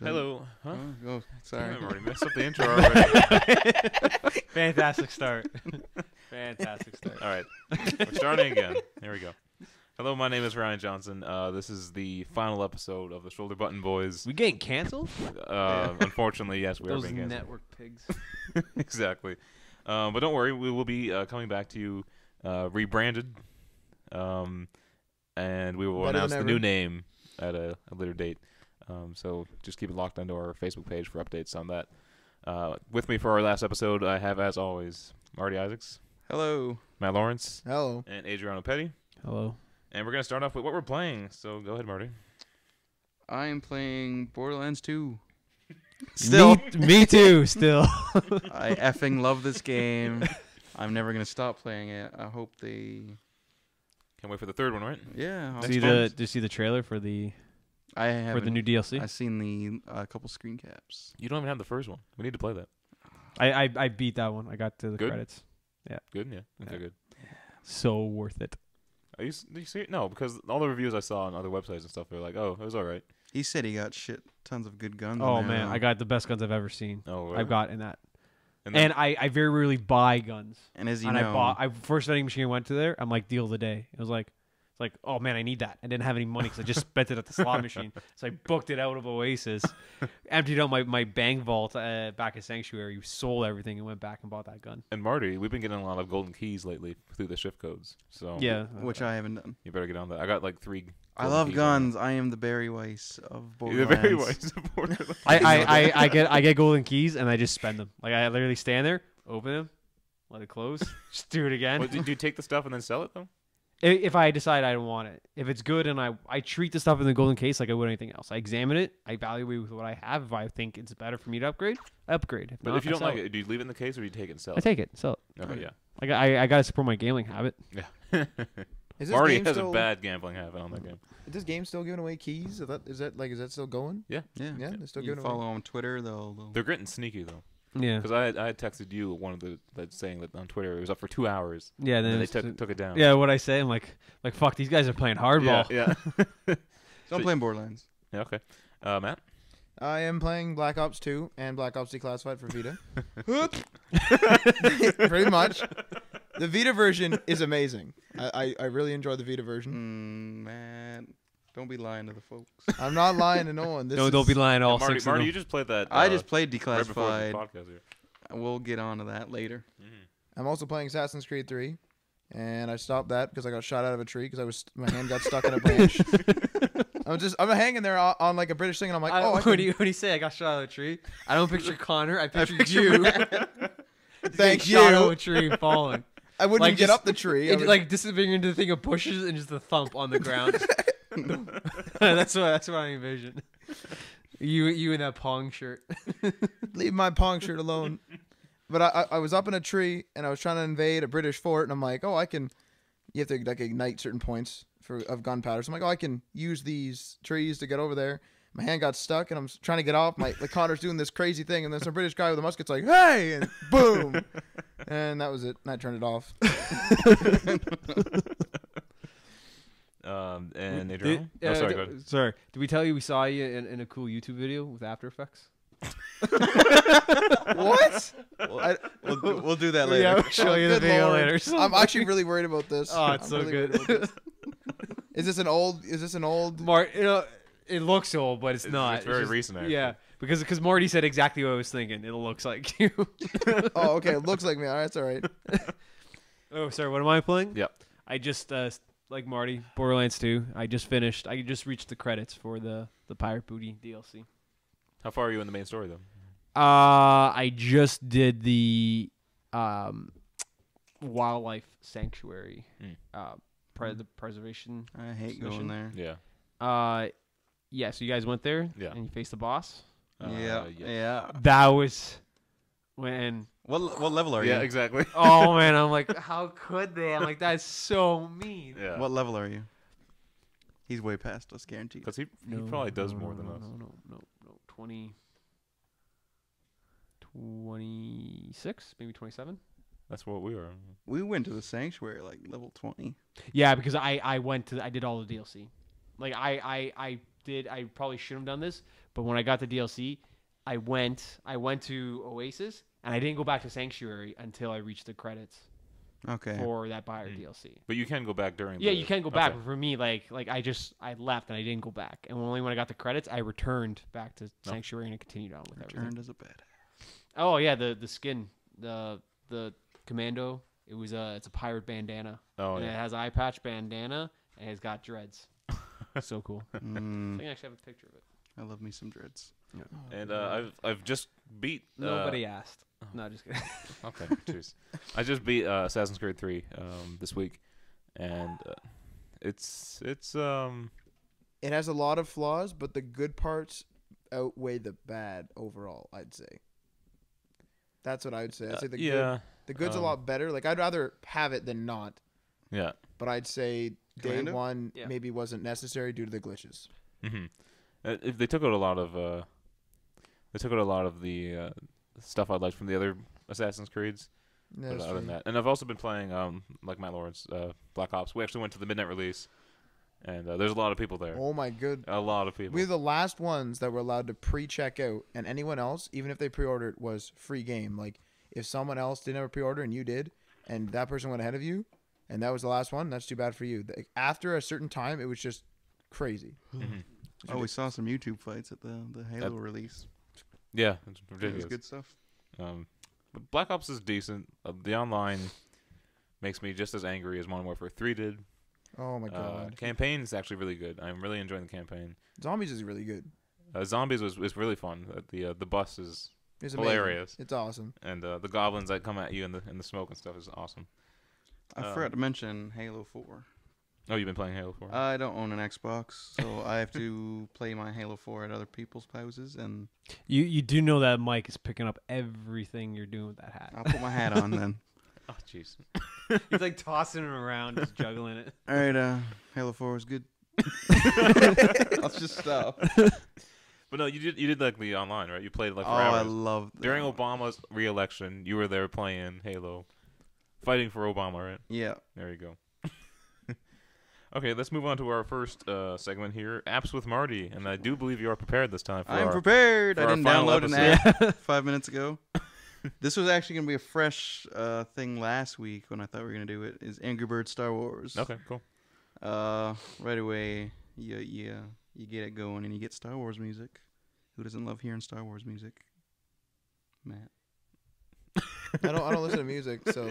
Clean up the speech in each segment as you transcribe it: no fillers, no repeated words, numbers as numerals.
Hello. Huh? Oh, sorry. Damn, I already messed up the intro already. Fantastic start. Fantastic start. All right. We're starting again. Here we go. Hello, my name is Ryan Johnson. This is the final episode of the Shoulder Button Boys. We getting canceled? Unfortunately, yes, we are Those being canceled. network pigs. Exactly. But don't worry, we will be coming back to you rebranded. And we will announce the new name at a later date. So just keep it locked onto our Facebook page for updates on that. With me for our last episode, I have, as always, Marty Isaacs. Hello. Matt Lawrence. Hello. And Adriano Petty. Hello. And we're going to start off with what we're playing. So go ahead, Marty. I am playing Borderlands 2. Still. Me too, still. I effing love this game. I'm never going to stop playing it. I hope they... Can't wait for the third one, right? Yeah. Did you see the trailer for the new DLC? I've seen the couple screen caps. You don't even have the first one. We need to play that. I beat that one. I got to the credits. Yeah. Good? Yeah. Okay, good. So worth it. Do you see it? No, because all the reviews I saw on other websites and stuff, they're like, oh, it was all right. He said he got tons of good guns. Oh, man. I got the best guns I've ever seen. Oh, really? I've got in that. And I very rarely buy guns. And as you and know... first vending machine I went to there, I'm like, deal of the day. It was like, oh man, I need that. I didn't have any money because I just spent it at the slot machine. So I booked it out of Oasis, emptied out my bank vault back at Sanctuary, sold everything, and went back and bought that gun. And Marty, we've been getting a lot of golden keys lately through the shift codes. So yeah, which I haven't done. You better get on that. I got like 3. I love guns. I am the Barry Weiss of Borderlands. The Barry Weiss of Borderlands. I get golden keys and I just spend them. Like I literally stand there, open them, let it close, just do it again. Well, do you take the stuff and then sell it though? If I decide I don't want it. If it's good and I treat the stuff in the golden case like I would anything else. I examine it, I evaluate with what I have. If I think it's better for me to upgrade, I upgrade. But if you don't like it, do you leave it in the case or do you take it and sell it? I take it, sell it. Okay, yeah. I gotta support my gambling habit. Yeah. Marty has a bad gambling habit on that game. Is this game still giving away keys? Is that still going? Yeah. Yeah. Yeah, they're still You giving follow away. on Twitter, They're getting sneaky though. Yeah. Because I had texted you one of that saying that on Twitter it was up for 2 hours. Yeah. Then they took it down. Yeah. What I say, I'm like fuck, these guys are playing hardball. Yeah. Don't play Borderlands. Yeah. Okay. Matt. I am playing Black Ops 2 and Black Ops Declassified for Vita. Pretty much. The Vita version is amazing. I really enjoy the Vita version. Man, don't be lying to the folks. I'm not lying to no one. Don't be lying to all Marty, six of Marty, them. you just played that. I just played right before the Declassified. podcast here. We'll get on to that later. I'm also playing Assassin's Creed 3, and I stopped that because I got shot out of a tree because my hand got stuck in a branch. I'm hanging there on like a British thing, and I'm like, What do you say? I got shot out of a tree. I don't picture Connor. I picture you. Thank you. Shot out of a tree and falling. I wouldn't Like, get just- up the tree. Like disappearing into the thing of bushes and just the thump on the ground. that's what I envision. You in that Pong shirt. Leave my Pong shirt alone. But I was up in a tree and I was trying to invade a British fort, and I'm like, you have to like ignite certain points of gunpowder. So I'm like, I can use these trees to get over there. My hand got stuck and I'm trying to get off. Like Connor's doing this crazy thing, and then some British guy with a musket's like, hey, and boom. And that was it. And I turned it off. And Adriano? Sorry, go ahead. Sorry. Did we tell you we saw you in a cool YouTube video with After Effects? What? We'll do that later. Yeah, we'll show you the Good video Lord. later. I'm actually really worried about this. Oh, it's I'm so really good. worried about this. Is this an old? It looks old, but it's not. It's very just- recent, actually. Yeah, because Marty said exactly what I was thinking. It looks like you. Oh, okay. It looks like me. All right, it's all right. Oh, sorry. What am I playing? Yep. I just like Marty, Borderlands 2. I just reached the credits for the Pirate Booty DLC. How far are you in the main story, though? I just did the wildlife sanctuary, the preservation. I hate mission. going there. Yeah. Yeah. So you guys went there, Yeah. and you faced the boss. Yeah. Yes. Yeah. That was when. What level are you? Yeah, exactly. Oh man, I'm like, how could they? I'm like, that's so mean. Yeah. What level are you? He's way past us, guaranteed. Because he probably does more than us. No. 26, maybe 27. That's what we were. We went to the sanctuary like level 20. Yeah, because I did all the DLC. Like I probably shouldn't have done this, but when I got the DLC, I went to Oasis and I didn't go back to Sanctuary until I reached the credits Okay. for that buyer DLC. But you can go back during. Yeah, the, you can go back. okay. But for me, like I left and I didn't go back. And only when I got the credits, I returned back to Sanctuary and I continued on with everything. Turned as a badass. Oh yeah, the skin, the commando. It's a pirate bandana. Oh and yeah. it has eye patch bandana and it's got dreads. So cool. I think I actually have a picture of it. I love me some dreads. And I've just beat. Nobody asked. No, just kidding. Okay, cheers. I just beat Assassin's Creed 3 this week, and it's It has a lot of flaws, but the good parts outweigh the bad overall, I'd say. That's what I would say. I'd say the good's a lot better. Like, I'd rather have it than not. Yeah. But I'd say day Commando? one Yeah. maybe wasn't necessary due to the glitches. Mm-hmm. They took out a lot of the stuff I liked from the other Assassin's Creeds. Yeah, But that's other than true. that, and I've also been playing like Matt Lawrence, Black Ops. We actually went to the midnight release, and there's a lot of people there. Oh my good. A lot of people. We were the last ones that were allowed to pre-check out, and anyone else, even if they pre-ordered, was free game. Like, if someone else didn't have a pre-order and you did, and that person went ahead of you, and that was the last one, that's too bad for you. After a certain time, it was just crazy. Mhm. Oh, we saw some YouTube fights at the Halo release. Yeah, it's It was ridiculous. good stuff. But Black Ops is decent. The online makes me just as angry as Modern Warfare 3 did. Oh my god. Campaign is actually really good. I'm really enjoying the campaign. Zombies is really good. Zombies was really fun. The bus is It's amazing. hilarious, It's awesome. and the goblins that come at you in the smoke and stuff is awesome. I forgot to mention Halo 4. Oh, you've been playing Halo 4? I don't own an Xbox, so I have to play my Halo 4 at other people's houses, and You do know that Mike is picking up everything you're doing with that hat. I'll put my hat on then. Oh, jeez. He's like tossing it around, just juggling it. All right, Halo 4 was good. Let's just stop. But no, you did like the online, right? You played like for Oh, I hours. love During Obama's re-election, you were there playing Halo, fighting for Obama, right? Yeah. There you go. Okay, let's move on to our first segment here, Apps with Marty, and I do believe you are prepared this time. I'm prepared. for I our didn't final download an episode. app 5 minutes ago. This was actually going to be a fresh thing last week when I thought we were going to do it, is Angry Birds Star Wars. Okay, cool. Right away, you get it going and you get Star Wars music. Who doesn't love hearing Star Wars music? Matt. I don't listen to music, so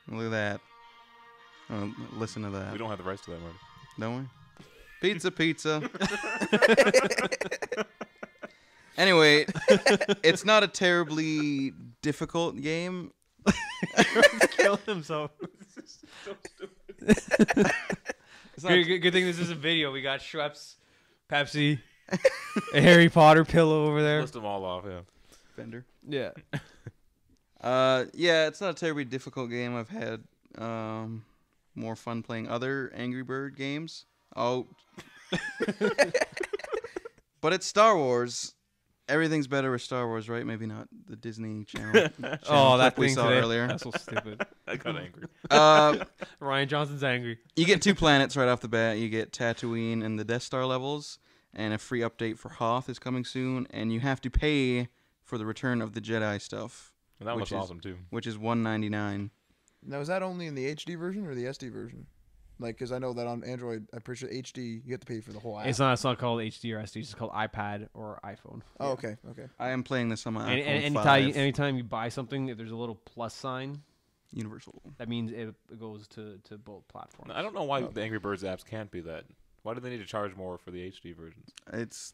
Look at that. Listen to that. We don't have the rights to that, Marty. Don't we? Pizza. Anyway, it's not a terribly difficult game. Kill himself. It's not Good thing this is a video. We got Schweppes, Pepsi, a Harry Potter pillow over there. List them all off, yeah. Fender. Yeah. Yeah, it's not a terribly difficult game. I've had more fun playing other Angry Bird games. Oh. But it's Star Wars. Everything's better with Star Wars, right? Maybe not the Disney Channel. Oh, that clip we thing saw today. earlier. That's so stupid. I got angry. Ryan Johnson's angry. You get 2 planets right off the bat. You get Tatooine and the Death Star levels, and a free update for Hoth is coming soon, and you have to pay for the Return of the Jedi stuff, And that Which looks is- awesome, too. which is $199. now is that only in the HD version or the SD version? Like, because I know that on Android, I'm pretty sure HD you have to pay for the whole app. It's not called HD or SD. It's just called iPad or iPhone. Oh, okay. I am playing this on my And, iPhone 5. anytime you buy something, if there's a little plus sign, Universal. that means it goes to both platforms. I don't know why the Angry Birds apps can't be that. Why do they need to charge more for the HD versions? It's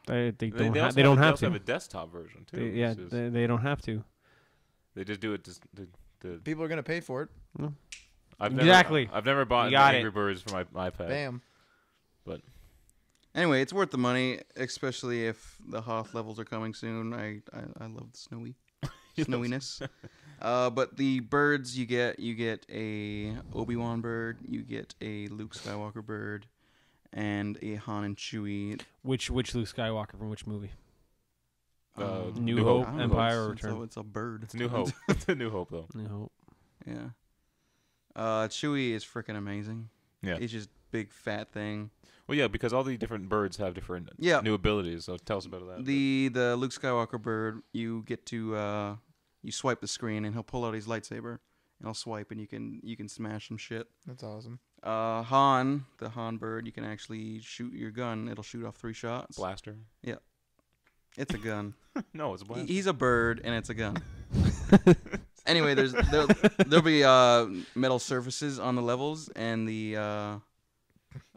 They They don't also have also to. have a desktop version, too. Yeah, which is- they don't have to. they just do it to People are gonna pay for it. Exactly. I've never bought You got Angry it. Birds for my iPad. Bam. Anyway, it's worth the money, especially if the Hoth levels are coming soon. I love the snowiness. But the birds you get a Obi-Wan bird, you get a Luke Skywalker bird, and a Han and Chewie. Which Luke Skywalker from which movie? New New Hope, I don't know, Empire, or it's Return? a bird. It's a New Hope. It's a New Hope, though. New Hope. Yeah. Chewie is freaking amazing. Yeah. He's just big fat thing. Well, yeah, because all the different birds have different new abilities. So tell us about that. The Luke Skywalker bird, you get to you swipe the screen and he'll pull out his lightsaber and he'll swipe and you can smash some shit. That's awesome. Han, the Han bird, you can actually shoot your gun. It'll shoot off 3 shots. Blaster. Yeah, it's a gun. No, it's a blaster. He's a bird and it's a gun. Anyway, there'll be metal surfaces on the levels and the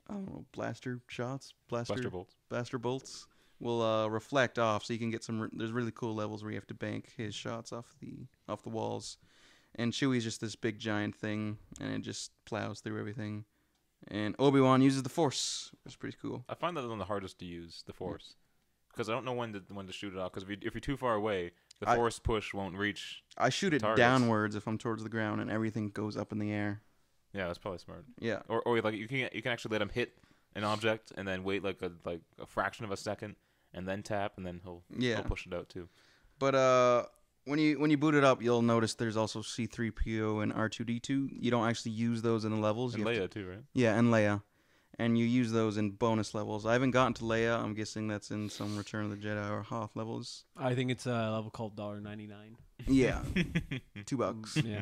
I don't know, blaster bolts will reflect off, so you can get some. There's really cool levels where you have to bank his shots off the walls, and Chewie's just this big giant thing, and it just plows through everything. And Obi-Wan uses the Force, which is pretty cool. I find that one the hardest to use, the Force, because I don't know when to shoot it off. Because if you're too far away, the Force push won't reach. I shoot it targets. Downwards if I'm towards the ground, and everything goes up in the air. Yeah, that's probably smart. Yeah. Or like you can actually let him hit an object and then wait like a fraction of a second and then tap and then he'll push it out too. But when you boot it up, you'll notice there's also C-3PO and R2-D2. You don't actually use those in the levels. And Leia too, right? Yeah, and Leia. And you use those in bonus levels. I haven't gotten to Leia. I'm guessing that's in some Return of the Jedi or Hoth levels. I think it's a level called $1.99. Yeah. $2. Yeah.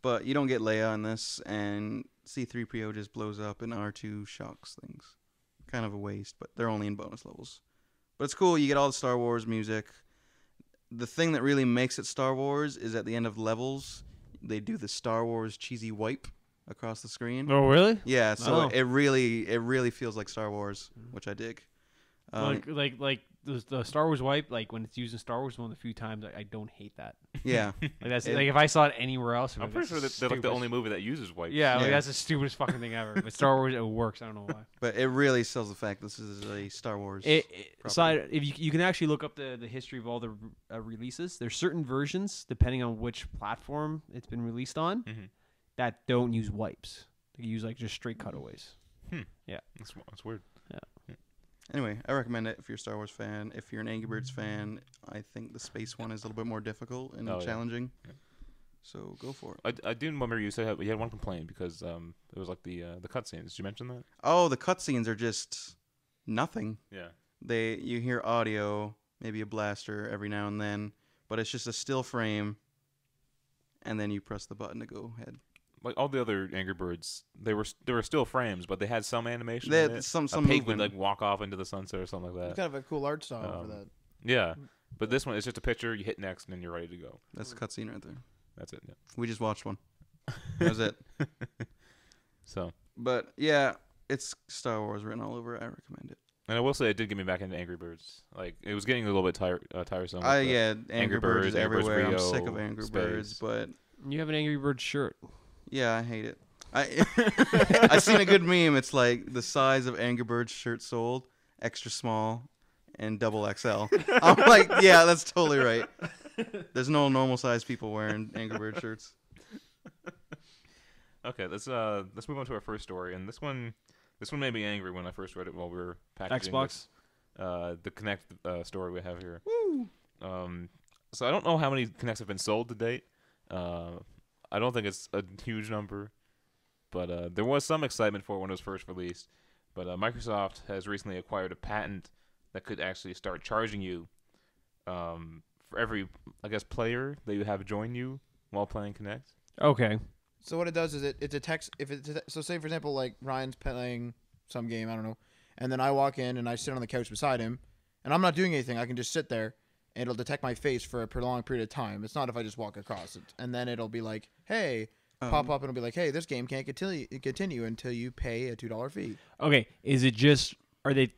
But you don't get Leia in this, and C-3PO just blows up and R2 shocks things. Kind of a waste, but they're only in bonus levels. But it's cool. You get all the Star Wars music. The thing that really makes it Star Wars is at the end of levels, they do the Star Wars cheesy wipe across the screen. Oh, really? Yeah, so it really feels like Star Wars, which I dig. Like the Star Wars wipe, like when it's used in Star Wars, one of the few times I don't hate that. Yeah, like that's like if I saw it anywhere else, I'm pretty sure they're like the only movie that uses wipes. Yeah, like that's the stupidest fucking thing ever. But Star Wars, it works. I don't know why. But it really sells the fact this is a Star Wars. Aside, if you can actually look up the history of all the releases, there's certain versions depending on which platform it's been released on that don't use wipes. They use like just straight cutaways. Yeah, that's weird. Yeah. Anyway, I recommend it if you're a Star Wars fan. If you're an Angry Birds fan, I think the space one is a little bit more difficult and challenging. Yeah. So go for it. I do remember you said you had one complaint because it was like the cutscenes. Did you mention that? Oh, the cutscenes are just nothing. Yeah. You hear audio, maybe a blaster every now and then, but it's just a still frame, and then you press the button to go ahead. Like all the other Angry Birds, they were still frames, but they had some animation. They in had it. some a pig movement. would like walk off into the sunset or something like that. It's kind of a cool art style for that. Yeah, but this one is just a picture. You hit next, and then you're ready to go. That's a cutscene right there. That's it. Yeah. We just watched one. That was it. But yeah, it's Star Wars written all over it. I recommend it. And I will say it did get me back into Angry Birds. Like it was getting a little bit tiresome. Yeah, Angry Birds is Angry Birds everywhere. I'm Rio, sick of Angry Birds, but you have an Angry Birds shirt. Yeah, I hate it. I seen a good meme. It's like the size of Angry Birds shirt sold, extra small, and double XL. I'm like, yeah, that's totally right. There's no normal sized people wearing Angry Bird shirts. Okay, let's move on to our first story, and this one made me angry when I first read it while we were packaging Xbox. The Kinect story we have here. Woo! So I don't know how many Kinects have been sold to date. I don't think it's a huge number, but there was some excitement for it when it was first released. But Microsoft has recently acquired a patent that could actually start charging you for every, I guess, player that you have join you while playing Kinect. Okay. So what it does is it detects so say for example like Ryan's playing some game, I don't know, and then I walk in and I sit on the couch beside him, and I'm not doing anything. I can just sit there. And it'll detect my face for a prolonged period of time. It's not if I just walk across it. And then it'll be like, hey, pop up and it'll be like, hey, this game can't continue until you pay a $2 fee. Okay, is it just, do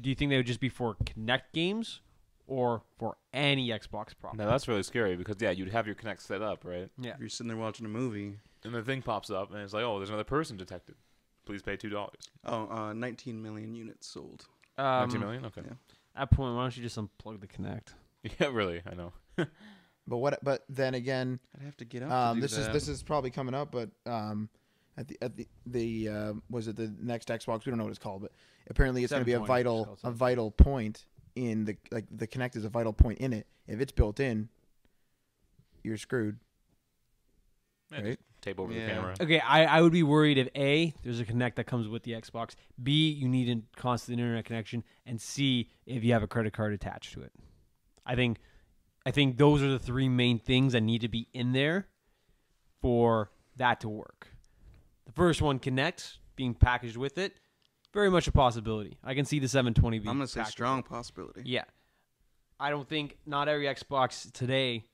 you think they would just be for Kinect games or for any Xbox product? Now that's really scary because, yeah, you'd have your Kinect set up, right? Yeah. If you're sitting there watching a movie. And the thing pops up and it's like, oh, there's another person detected. Please pay $2. Oh, 19 million units sold. 19 million? Okay. Yeah. At that point, why don't you just unplug the Kinect? Yeah, really, I know. But then again, I'd have to get up to do that. This is probably coming up, but at the was it the next Xbox? We don't know what it's called, but apparently it's going to be a vital point in the Kinect is a vital point in it. If it's built in, you're screwed. Yeah, right? tape over the Yeah. camera. Okay, I would be worried if A, there's a Kinect that comes with the Xbox, B, you need a constant internet connection, and C, if you have a credit card attached to it. I think those are the three main things that need to be in there for that to work. The first one, Kinect, being packaged with it, very much a possibility. I can see the 720 being I'm gonna say packaged strong with it. possibility. Yeah. I don't think not every Xbox today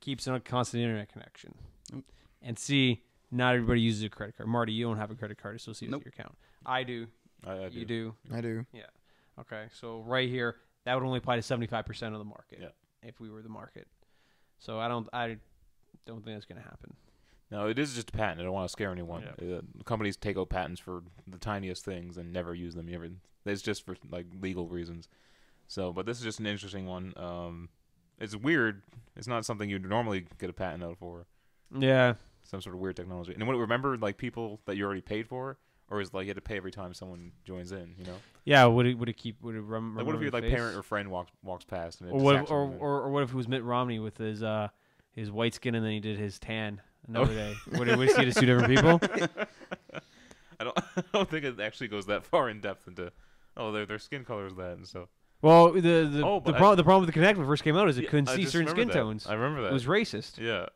keeps on a constant internet connection. Nope. And C, not everybody uses a credit card. Marty, you don't have a credit card associated Nope. with your account. I do. I do. You do. I do. Yeah. Okay. So right here, that would only apply to 75% of the market. Yeah. If we were the market. So I don't think that's going to happen. No, it is just a patent. I don't want to scare anyone. Yeah. Companies take out patents for the tiniest things and never use them. It's just for like legal reasons. So, but this is just an interesting one. It's weird. It's not something you'd normally get a patent out for. Yeah. Some sort of weird technology. And remember like people that you already paid for, or is like you had to pay every time someone joins in? You know. Yeah. Would it run? Like what if your like parent or friend walks past and it or what? distracts them? Or what if it was Mitt Romney with his white skin and then he did his tan another day? Would he see it as two different people? I don't think it actually goes that far in depth into their skin color is that and so. Well, the but problem with the Kinect when it first came out is it Yeah, couldn't I see just certain remember skin that. tones. I remember that. It was racist. Yeah.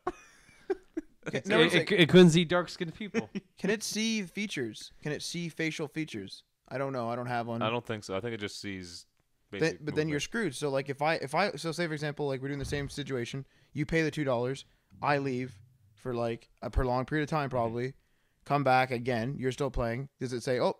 No, it's like, It couldn't see dark skinned people. can it see features? Can it see facial features? I don't know. I don't have one. I don't think so. I think it just sees basic But then you're movement. screwed. So like if I so say for example like we're doing the same situation, you pay the $2, I leave for like a prolonged period of time probably, come back again, you're still playing. Does it say $2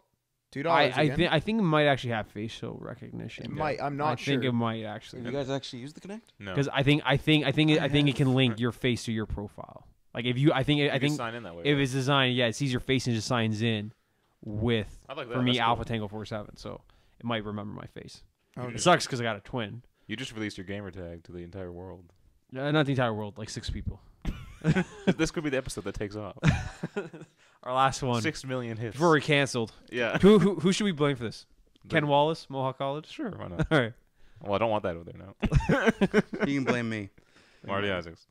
again? I think it might actually have facial recognition. It might. I'm not I sure. think it might actually. Have you guys actually used the Connect? No. Because I think it can link your face to your profile. Like if you, I think You can sign in that way. if right? it's designed, yeah, it sees your face and just signs in with I like that. for me That's cool. Alpha Tango 47. So it might remember my face. Okay. It sucks because I got a twin. You just released your gamer tag to the entire world. Not the entire world, like 6 people. This could be the episode that takes off. Our last one 6 million hits. before we canceled. Yeah. Who should we blame for this? Ken Wallace, Mohawk College. Sure, why not? All right. Well, I don't want that over there now. You can blame me. Marty Isaacs.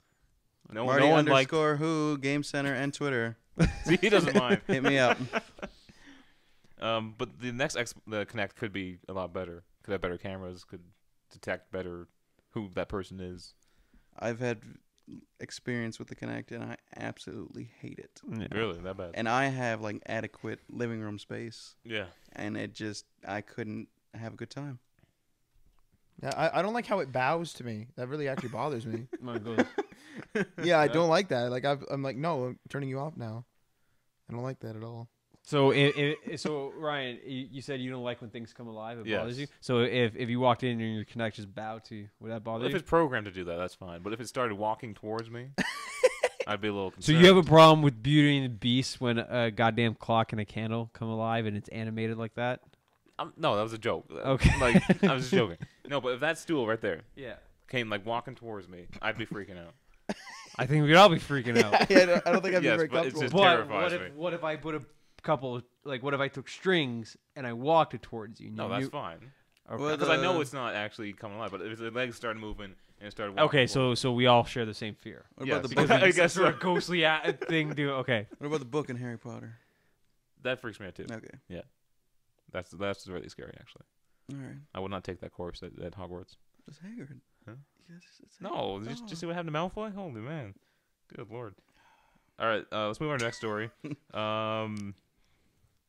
No, Marty no one liked. underscore who Game Center and Twitter. See, he doesn't mind. Hit me up. But the next the Kinect could be a lot better. Could have better cameras. Could detect better who that person is. I've had experience with the Kinect and I absolutely hate it. Yeah. Really, that bad? And I have like adequate living room space, Yeah. and I couldn't have a good time. Yeah, I don't like how it bows to me. That really actually bothers me. My God. Yeah, I don't like that. Like I'm like, no, I'm turning you off now. I don't like that at all. So, so Ryan, you said you don't like when things come alive. It bothers you. Yes. So, if you walked in and your Kinect just bowed to you, would that bother If you? it's programmed to do that, that's fine. But if it started walking towards me, I'd be a little So concerned. you have a problem with Beauty and the Beast when a goddamn clock and a candle come alive and it's animated like that? No, that was a joke. Okay. Like, I was just joking. No, but if that stool right there Yeah. came, like, walking towards me, I'd be freaking out. I think we'd all be freaking out. Yeah, I don't think I'd be Yes, very but it's comfortable. just But terrifies me. what if I put a couple, like, what if I took strings and I walked it towards you? And No, you that's knew- fine. Okay. Well, Because I know it's not actually coming alive, but if the legs started moving and it started walking Okay, towards so we all share the same fear. What Yes. about the Because book? I guess For a so. ghostly thing, do okay. What about the book in Harry Potter? that freaks me out too. Okay, That's really scary, actually. all right. I would not take that course at Hogwarts. It's Hagrid. Huh? Yes, it's No, Hagrid. just see what happened to Malfoy? Holy man. Good lord. All right, let's move on to the next story.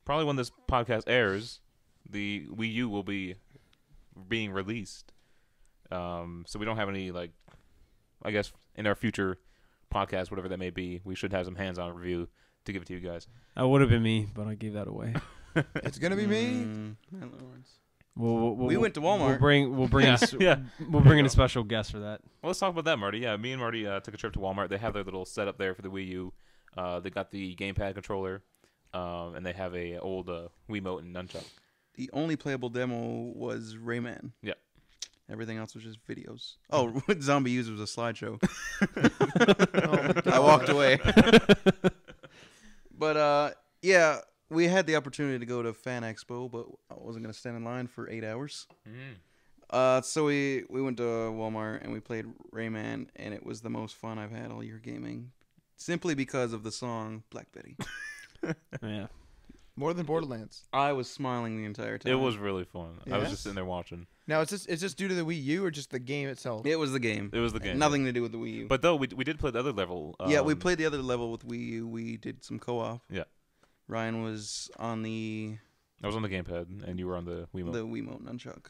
Probably when this podcast airs, the Wii U will be being released. So we don't have any, like, I guess in our future podcast, whatever that may be, we should have some hands-on review to give it to you guys. That would have been me, but I gave that away. It's gonna be me. Matt Lawrence. We went to Walmart. We'll bring Yeah, yeah. we'll bring in a special guest for that. Well, let's talk about that, Marty. Yeah, me and Marty took a trip to Walmart. They have their little setup there for the Wii U. They got the gamepad controller, and they have a old Wiimote and nunchuck. The only playable demo was Rayman. Yep. Everything else was just videos. Oh, what Zombie User was a slideshow. Oh, I walked away. But yeah, we had the opportunity to go to Fan Expo, but I wasn't gonna stand in line for 8 hours. So we went to Walmart and we played Rayman, and it was the most fun I've had all year gaming. simply because of the song Black Betty. Yeah. More than Borderlands. I was smiling the entire time. It was really fun. I was Yes? just sitting there watching. Now, is this due to the Wii U or just the game itself? It was the game. It was the game. Nothing to do with the Wii U. But though we did play the other level. Yeah, we played the other level with Wii U. We did some co-op. Yeah. Ryan was on the I was on the gamepad and you were on the Wiimote. Wiimote nunchuck.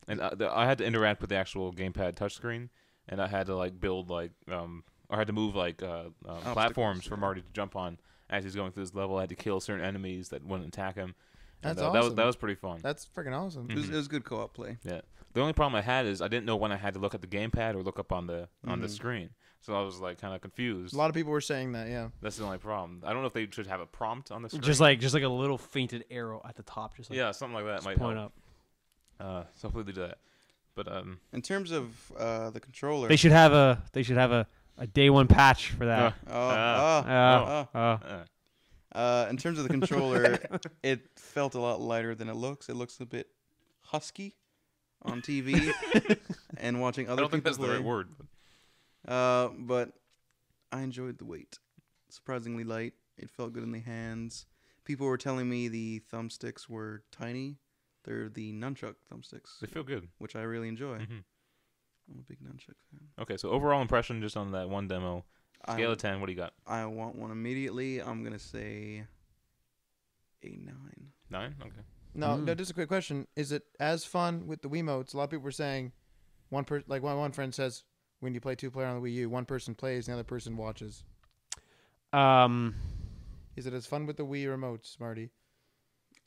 And I had to interact with the actual gamepad touchscreen, and I had to like build like I had to move like platforms for yeah. Marty to jump on as he's going through this level. I had to kill certain enemies that wouldn't attack him. That's And, awesome. That was pretty fun. That's freaking awesome. It was good co-op play. Yeah. The only problem I had is I didn't know when I had to look at the gamepad or look up on the screen. So I was like kind of confused. A lot of people were saying that, yeah. That's the only problem. I don't know if they should have a prompt on the screen. Just like a little fainted arrow at the top, just like yeah, something like that just might point help. up. So hopefully they do that. But In terms of the controller, They should have a day one patch for that. in terms of the controller, it felt a lot lighter than it looks. It looks a bit husky on TV and watching I other don't think people that's the play. right word. But I enjoyed the weight. Surprisingly light. It felt good in the hands. People were telling me the thumbsticks were tiny. They're the nunchuck thumbsticks, They feel good. which I really enjoy. Mhm. I'm a big nunchuck fan. Okay, so overall impression just on that one demo. Scale of 10, what do you got? I want one immediately. I'm going to say a 9. 9? Okay. No, just a quick question. Is it as fun with the Wiimotes? A lot of people were saying one friend says when you play 2-player on the Wii U, one person plays and the other person watches. Is it as fun with the Wii remotes, Marty?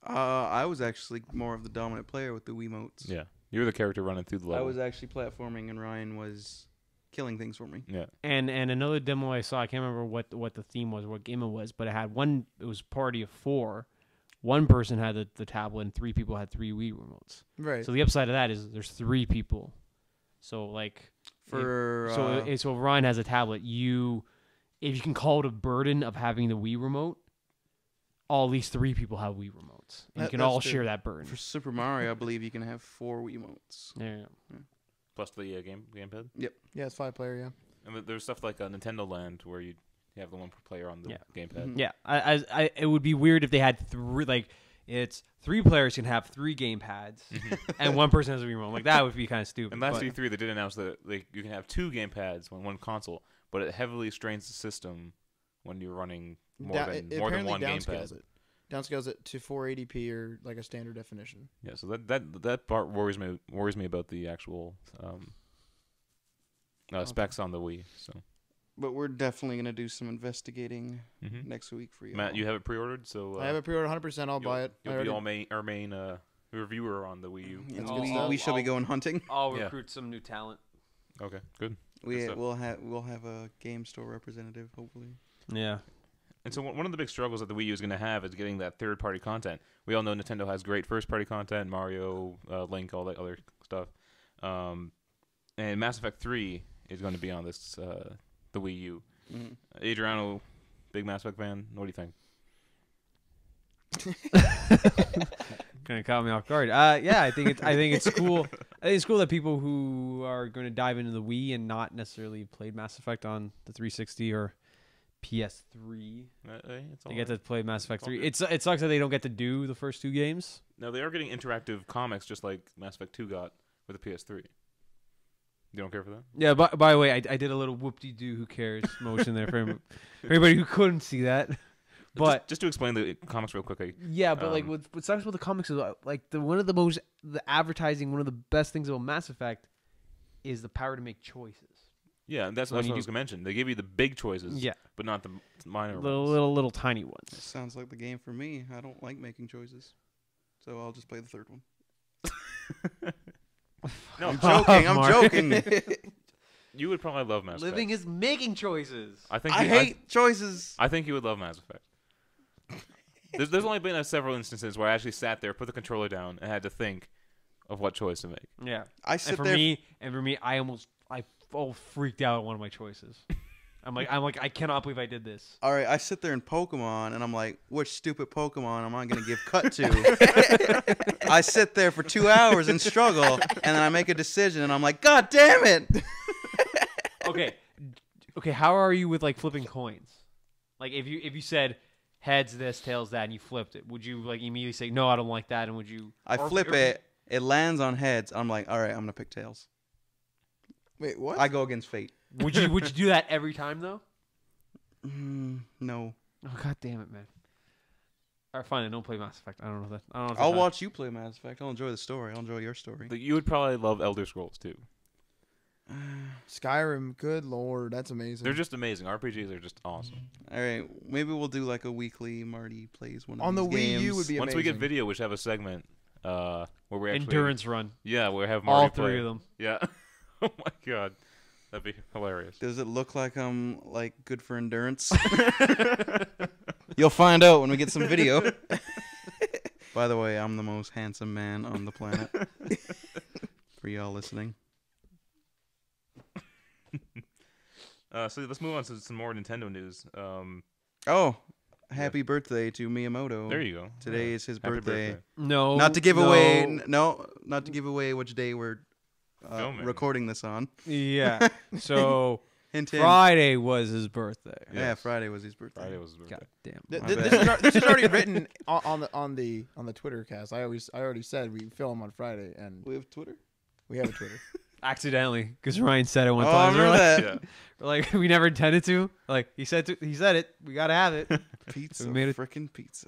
I was actually more of the dominant player with the Wiimotes. Yeah. You're the character running through the level. I was actually platforming and Ryan was killing things for me. Yeah. And another demo I saw, I can't remember what the theme was, what game it was, but it had it was a party of 4. One person had the tablet and 3 people had 3 Wii remotes. Right. So the upside of that is there's 3 people. So like For so if Ryan has a tablet, if you can call it a burden of having the Wii remote, at least 3 people have Wii remotes. And you can That's all true. share that burden. for Super Mario, I believe you can have 4 Wiimotes. Yeah. Plus the gamepad. Yeah, it's 5-player, yeah. And there's stuff like Nintendo Land where you have the one per player on the Yeah. gamepad. Mhm. Yeah, I it would be weird if they had 3, like it's 3 players can have 3 gamepads and one person has a remote. Like that would be kind of stupid. And last but- E3 they did announce that you can have 2 gamepads on one console, but it heavily strains the system when you're running more than apparently one downscales gamepad. it. Downscales it to 480p or like a standard definition. Yeah, so that part worries me about the actual specs on the Wii. So But we're definitely going to do some investigating Mhm. next week for you. Matt, you have it pre-ordered, so I have it pre-ordered 100%. I'll buy it. I You'll already- be our main reviewer on the Wii U. And I'll- we shall be I'll- going hunting. I'll Yeah. recruit some new talent. Okay, good. We stuff. we'll have a game store representative hopefully. Yeah. And so one of the big struggles that the Wii U is going to have is getting that third-party content. We all know Nintendo has great first-party content, Mario, Link, all that other stuff. And Mass Effect 3 is going to be on this the Wii U. Mhm. Adriano, big Mass Effect fan. What do you think? Gonna caught me off guard. Yeah, I think it's cool. I think it's cool that people who are going to dive into the Wii and not necessarily played Mass Effect on the 360 or PS3, It's all they get right. to play Mass Effect All 3. good. It sucks that they don't get to do the first 2 games. Now, they are getting interactive comics just like Mass Effect 2 got with the PS3. You don't care for that? Yeah. By the way, I did a little whoop-de-doo. Who cares? Motion there for everybody who couldn't see that. But just to explain the comics real quickly. yeah, but like Um, what sucks about the comics is like the advertising, one of the best things about Mass Effect is the power to make choices. Yeah, and that's When what I you was do- going to mention. They give you the big choices, Yeah, but not the minor the ones. little tiny ones. Sounds like the game for me. I don't like making choices, so I'll just play the third one. No, I'm joking. I'm Mark. joking. you would probably love Mass Living Effect. is making choices. I think I hate choices. I think you would love Mass Effect. There's only been several instances where I actually sat there, put the controller down, and had to think of what choice to make. Yeah, I and sit for there. me, I freaked out at one of my choices. I'm like, I cannot believe I did this. All right, I sit there in Pokemon, and I'm like, which stupid Pokemon am I going to give cut to? I sit there for 2 hours and struggle, and then I make a decision, and I'm like, God damn it! Okay, how are you with like flipping coins? Like if you said heads this, tails that, and you flipped it, would you like immediately say no, I don't like that, and would you? I flip it. It lands on heads. I'm like, all right, I'm gonna pick tails. Wait, what? I go against fate. Would you do that every time though? No. Oh god damn it, man. All right, fine. I don't play Mass Effect. I don't know that. I don't know. If I'll that's watch you play Mass Effect. I'll enjoy the story. I'll enjoy your story. But you would probably love Elder Scrolls too. Skyrim, good lord, that's amazing. They're just amazing. RPGs are just awesome. All right, maybe we'll do like a weekly. Marty plays one of on the these Wii games. U would be amazing. Once we get video, we should have a segment where we actually endurance run. Yeah, we have Marty All play. three of them. Yeah. Oh my god, that'd be hilarious. Does it look like I'm like good for endurance? You'll find out when we get some video. By the way, I'm the most handsome man on the planet. For y'all listening. So let's move on to some more Nintendo news. Oh, happy birthday to Miyamoto. There you go. Today is his Happy birthday. No, Not to give no. away. No, not to give away which day we're Filming. recording this on. Yeah. So Hint, hint. Friday was his birthday. Yeah, Yes. Friday was his birthday. Friday was his birthday. God damn. Th- My th- bad. this is already written on the Twitter cast. I already said we film on Friday, and We have Twitter. we have a Twitter. Accidentally, because Ryan said it one Oh, I time. remember that. Yeah. We're like, we never intended to. Like he said it. We gotta have it. Pizza, We made it- frickin' pizza.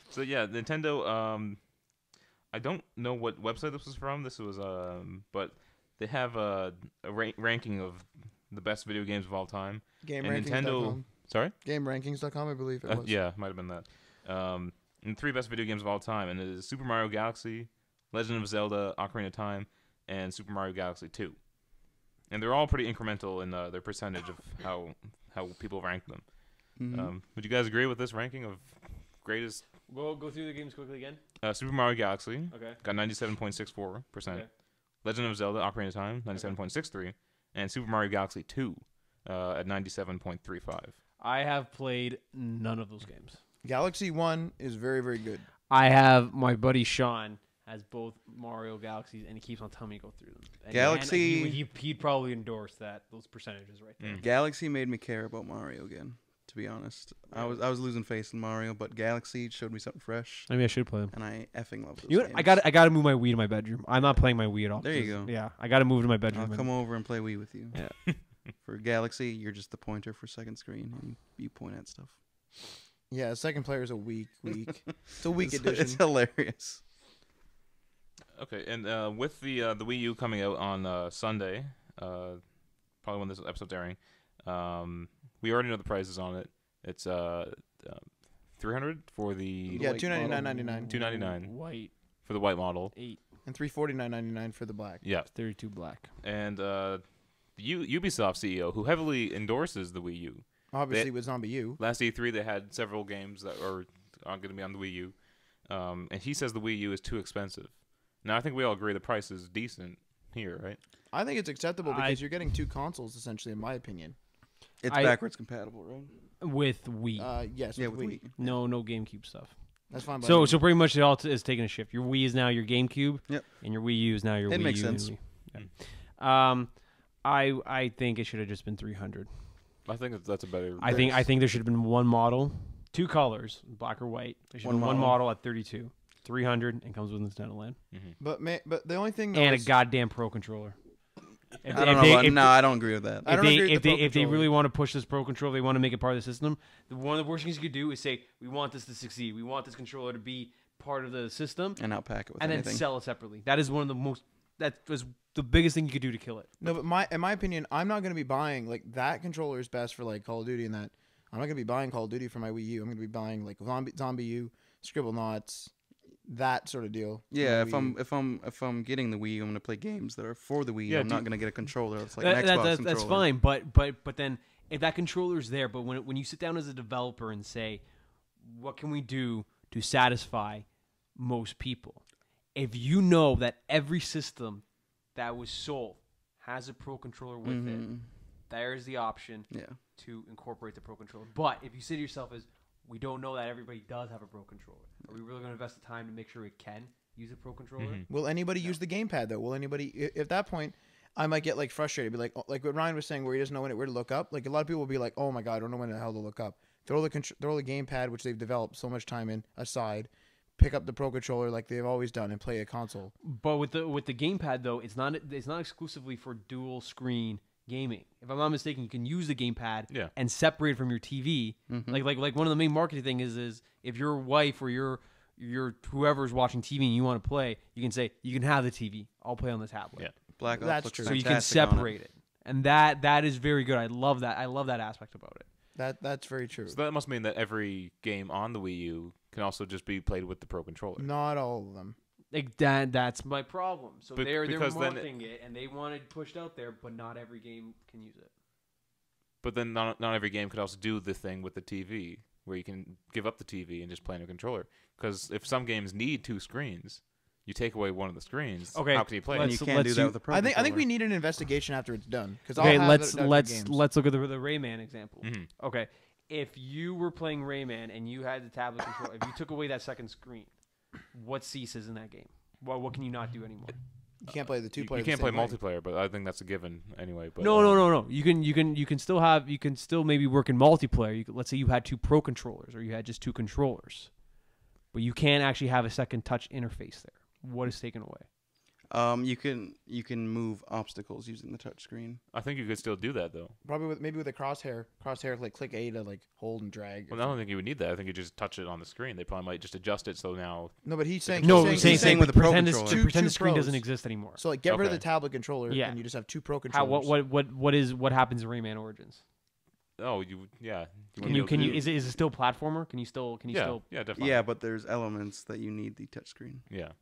So yeah, Nintendo. I don't know what website this was from. This was but they have a ranking of the best video games of all time. And Nintendo. Sorry. GameRankings.com, I believe it was. Yeah, might have been that. And 3 best video games of all time, and it is Super Mario Galaxy, Legend of Zelda: Ocarina of Time, and Super Mario Galaxy 2. And they're all pretty incremental in their percentage of how people rank them. Mhm. Would you guys agree with this ranking of greatest? We'll go through the games quickly again. Super Mario Galaxy Okay. got 97.64%. Okay. Legend of Zelda: Ocarina of Time 97.63, and Super Mario Galaxy 2 at 97.35. I have played none of those games. Galaxy 1 is very, very good. I have my buddy Sean has both Mario Galaxies, and he keeps on telling me to go through them. And Galaxy- he'd probably endorse those percentages right there. Galaxy made me care about Mario again. To be honest, I was losing faith in Mario, but Galaxy showed me something fresh, Maybe I should play them. and I effing love those You know what? games. I gotta move my Wii to my bedroom. I'm not playing my Wii at all. There you go. Yeah, I gotta move to my bedroom. I'll come over and play Wii with you. Yeah. For Galaxy, you're just the pointer for second screen, and you point at stuff. Yeah, second player is a weak. It's a weak It's edition. hilarious. Okay, and with the Wii U coming out on Sunday, probably when this episode's airing, we already know the prices on it. It's $300 for the Yeah, White $299.99 $299 White for the white model. 8, and $349.99 for the black. Yeah, 32 black. and the Ubisoft CEO, who heavily endorses the Wii U. Obviously, with Zombie U. Last E3, they had several games that are going to be on the Wii U, and he says the Wii U is too expensive. Now, I think we all agree the price is decent here, right? I think it's acceptable because you're getting 2 consoles, essentially, in my opinion. It's I- backwards compatible, right? With Wii. Yes, Yeah, with with Wii. Wii. No GameCube stuff. That's fine. by So me. so pretty much it all is taking a shift. Your Wii is now your GameCube. Yep. And your Wii U is now your It Wii makes U. and sense. Wii. Yeah. I think it should have just been 300. I think that's a better. I think there should have been one model, 2 colors, black or white. There should have been one model at 32. 300 and comes with Nintendo Land. But the only thing though And a is, goddamn Pro controller. I don't know about. No, I don't agree with that. I don't agree with the Pro If they controller. really want to push this Pro controller, they want to make it part of the system. One of the worst things you could do is say, we want this to succeed. We want this controller to be part of the system, And not pack it with and anything. then sell it separately. That is one of the most. That was the biggest thing you could do to kill it. no, but in my opinion, I'm not going to be buying like that controller is best for like Call of Duty and that. I'm not going to be buying Call of Duty for my Wii U. I'm going to be buying like Zombie U, Scribblenauts, that sort of deal. for Yeah, my Wii U. if I'm getting the Wii, I'm gonna play games that are for the Wii. Yeah, I'm not gonna get a controller that's like That- an that- Xbox that's controller. fine, but then if that controller's there, but when you sit down as a developer and say, what can we do to satisfy most people? If you know that every system that was sold has a Pro controller with it, Mhm. there's the option Yeah. to incorporate the Pro controller. But if you say to yourself as, we don't know that everybody does have a Pro controller, are we really going to invest the time to make sure it can use a Pro controller? Mhm. Will anybody use the gamepad though? Will anybody? At that point, I might get like frustrated, be like what Ryan was saying, where he doesn't know where to look up. Like a lot of people will be like, "Oh my god, I don't know when the hell to look up." Throw the gamepad, which they've developed so much time in, aside. Pick up the Pro Controller like they've always done and play a console. But with the gamepad though, it's not exclusively for dual screen gaming. If I'm not mistaken, you can use the gamepad and separate it from your TV. Like one of the main marketing thing is if your wife or your whoever's watching TV and you want to play, you can say you can have the TV. I'll play on the tablet. Yeah. Black Ops That's looks true. So you can fantastic on separate it, and that is very good. I love that. I love that aspect about it. That's very true. So that must mean that every game on the Wii U can also just be played with the Pro Controller. Not all of them. Like that's my problem. So they're because then marketing it and they want it pushed out there, but not every game can use it. But then not every game could also do the thing with the TV, where you can give up the TV and just play on a controller. Because if some games need 2 screens, you take away one of the screens. Okay, How can you play And it? you can't do that with the Pro I think Controller. we need an investigation after it's done. Because Okay, let's look at the Rayman example. Okay, if you were playing Rayman and you had the tablet control, if you took away that second screen, what ceases in that game? What can you not do anymore? You can't play the two players. You can't play multiplayer, but I think that's a given anyway. But No. You can still maybe work in multiplayer. Let's say you had 2 Pro controllers or you had just 2 controllers, but you can't actually have a second touch interface there. What is taken away? You can move obstacles using the touchscreen. I think you could still do that though. Probably with a crosshair like click A to like hold and drag. Well, I don't think you would need that. I think you just touch it on the screen. They probably might just adjust it so now. No, but he's saying He's saying with the Pro pretend controller. pretend the Two screen pros. doesn't exist anymore. So like get rid of Okay. the tablet controller Yeah. and you just have 2 Pro How controllers. what happens in Rayman Origins? Oh, Can you is it still platformer? Can you still Yeah, definitely. Yeah, but there's elements that you need the touchscreen. Yeah.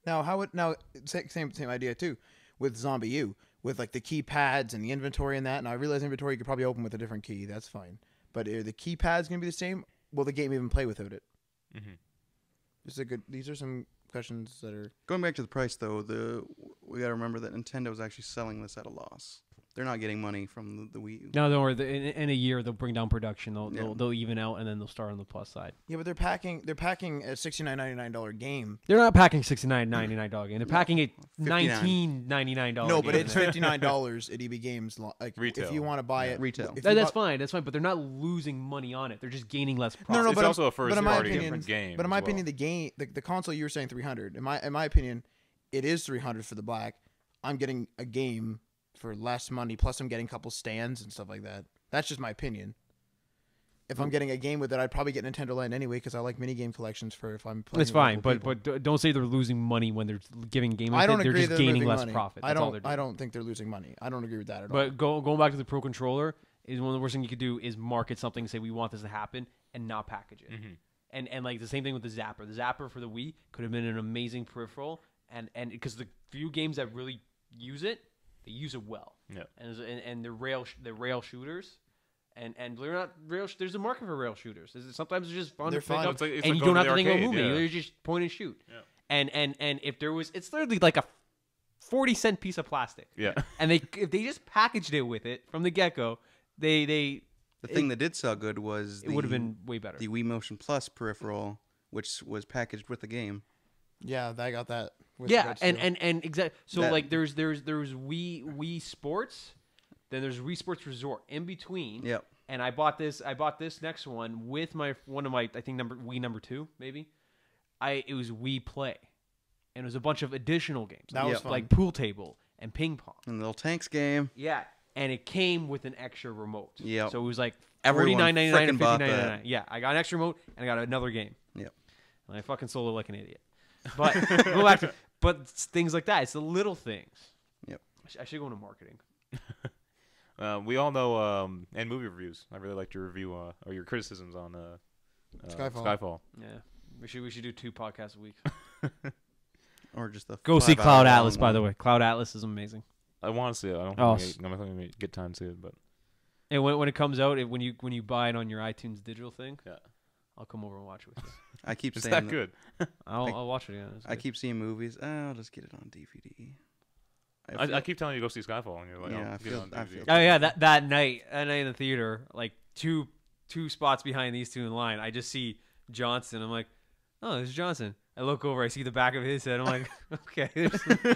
Now same idea too with Zombie U with like the keypads and the inventory and that. Now I realize inventory you could probably open with a different key. That's fine. But are the keypads going to be the same? Will the game even play without it? These are some questions that are Going back to the price though, we got to remember that Nintendo is actually selling this at a loss. They're not getting money from the Wii U. No, don't worry. In a year, they'll bring down production. Yeah. They'll even out, and then they'll start on the plus side. Yeah, but they're packing a $69.99 game. They're not packing $69.99 game. They're packing a $59. $19.99. No, but game. it's $59 at EB Games. Like Retail. if you want to buy it Retail. if you That's bu- fine. That's fine. But they're not losing money on it. They're just gaining less profit. No, It's but also a but in my first-party opinion, different game. But in my as well. opinion, the console you were saying 300. In my opinion, it is 300 for the black. I'm getting a game for less money. Plus, I'm getting a couple stands and stuff like that. That's just my opinion. If I'm getting a game with it, I'd probably get Nintendo Land anyway because I like mini game collections for if I'm playing. That's with fine. multiple people. But don't say they're losing money when they're giving game. I don't they're agree just they're gaining losing less money. profit. I That's all they're don't. doing. I don't think they're losing money. I don't agree with that at all. But going back to the Pro Controller is one of the worst things you could do is market something, say we want this to happen, and not package it. And like the same thing with the Zapper. The Zapper for the Wii could have been an amazing peripheral, and because the few games that really use it, they use it well. Yeah. And they're rail shooters. And they're not rail. There's a market for rail shooters. Sometimes they're just fun They're to pick fun. up, It's like and going you to don't the have to think about arcade, moving. yeah. You just point and shoot. Yeah. And if there was, it's literally like a 40-cent piece of plastic. Yeah. And if they just packaged it with it from the get go, The thing that did sell good was it would have been way better. the Wii Motion Plus peripheral, which was packaged with the game. yeah, I got that. With Yeah, regards and to- exactly. So That- like there's Wii Sports, then there's Wii Sports Resort in between. Yep. And I bought this next one with one of my I think Wii number 2 maybe. It was Wii Play, and it was a bunch of additional games. That was Yep. fun. like pool table and ping pong. And the little tanks game. Yeah, and it came with an extra remote. Yep. So it was like Everyone $49.99 and frickin' bought $59.99. Yeah, I got an extra remote and I got another game. Yep. And I fucking sold it like an idiot. But go back to it's things like that. It's the little things. Yep. I should go into marketing. We all know and movie reviews. I really liked your review or your criticisms on Skyfall. Yeah, we should do 2 podcasts a week. Or just the Go see 5 Cloud hour Atlas, long by one. the way. Cloud Atlas is amazing. I want to see it. I don't Oh, think I'm not going to get time to see it, but And when it comes out, when you buy it on your iTunes digital thing, yeah, I'll come over and watch it with you. I keep it's saying that good. I'll watch it again. It's I good. keep seeing movies. I'll just get it on DVD. I keep telling you to go see Skyfall, and you're like, Yeah, oh, I get it feel- on I DVD. feel- Oh yeah, that night in the theater, like two spots behind these two in line, I just see Johnson. I'm like, oh, it's Johnson. I look over, I see the back of his head. I'm like, okay,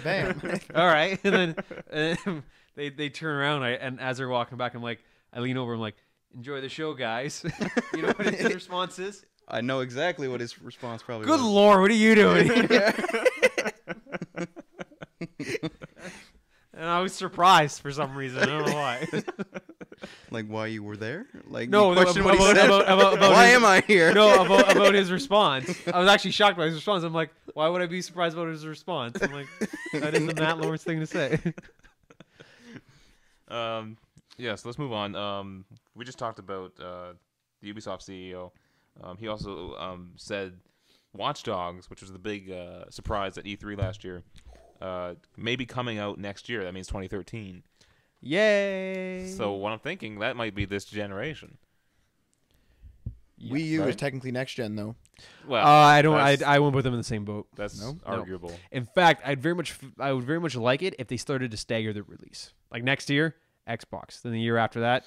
Bam. all right. And then they turn around, and as they're walking back, I lean over, I'm like, enjoy the show, guys. You know what his response is? I know exactly what his response probably Good was. Lord, what are you doing? And I was surprised for some reason. I don't know why. Like, why you were there? Like, No, you questioned what he said? about Why his, am I here? No, about his response. I was actually shocked by his response. I'm like, why would I be surprised about his response? I'm like, that is the Matt Lawrence thing to say. Yeah, so let's move on. We just talked about the Ubisoft CEO. He also said Watch Dogs, which was the big surprise at E3 last year, may be coming out next year. That means 2013. Yay! So what I'm thinking, that might be this generation. Wii U is right? technically next gen though. Well, I don't. that's- I won't put them in the same boat. That's No? arguable. In fact, I would very much like it if they started to stagger the release. Like next year, Xbox. Then the year after that,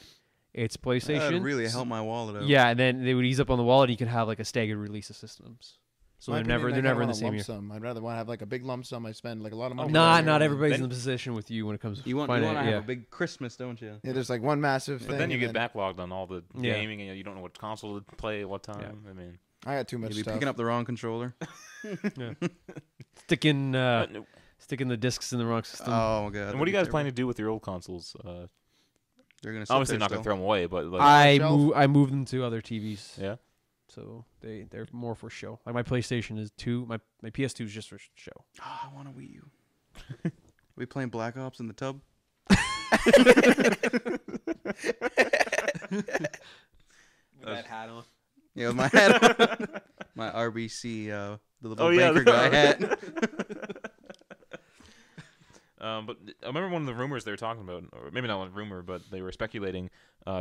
it's PlayStation. That'd really help my wallet out. Yeah, and then they would ease up on the wallet. And you could have like a staggered release of systems. So My they're never opinion, I in kinda the want a same lump year. sum. I'd rather want to have like a big lump sum. I spend like a lot of money. Not on it. everybody's Then- in the position with you when it comes to You want to finance. have a big Christmas, don't you? Yeah, there's like one massive thing. But then you and get backlogged on all the Yeah. gaming, and you don't know what console to play at what time. I mean, I got too much You'd be stuff. picking up the wrong controller. sticking but- sticking the discs in the wrong system. Oh my god! and what are you guys planning to do with your old consoles? They're gonna sit Obviously there not gonna still. throw them away, but like, I moved them to other TVs. yeah. So they're more for show. Like my PlayStation is 2. My PS2 is just for show. Oh, I want a Wii U. We playing Black Ops in the tub? With that hat on. Yeah, with my hat on. My RBC, the little banker the- guy hat. But I remember one of the rumors they were talking about, or maybe not one rumor, but they were speculating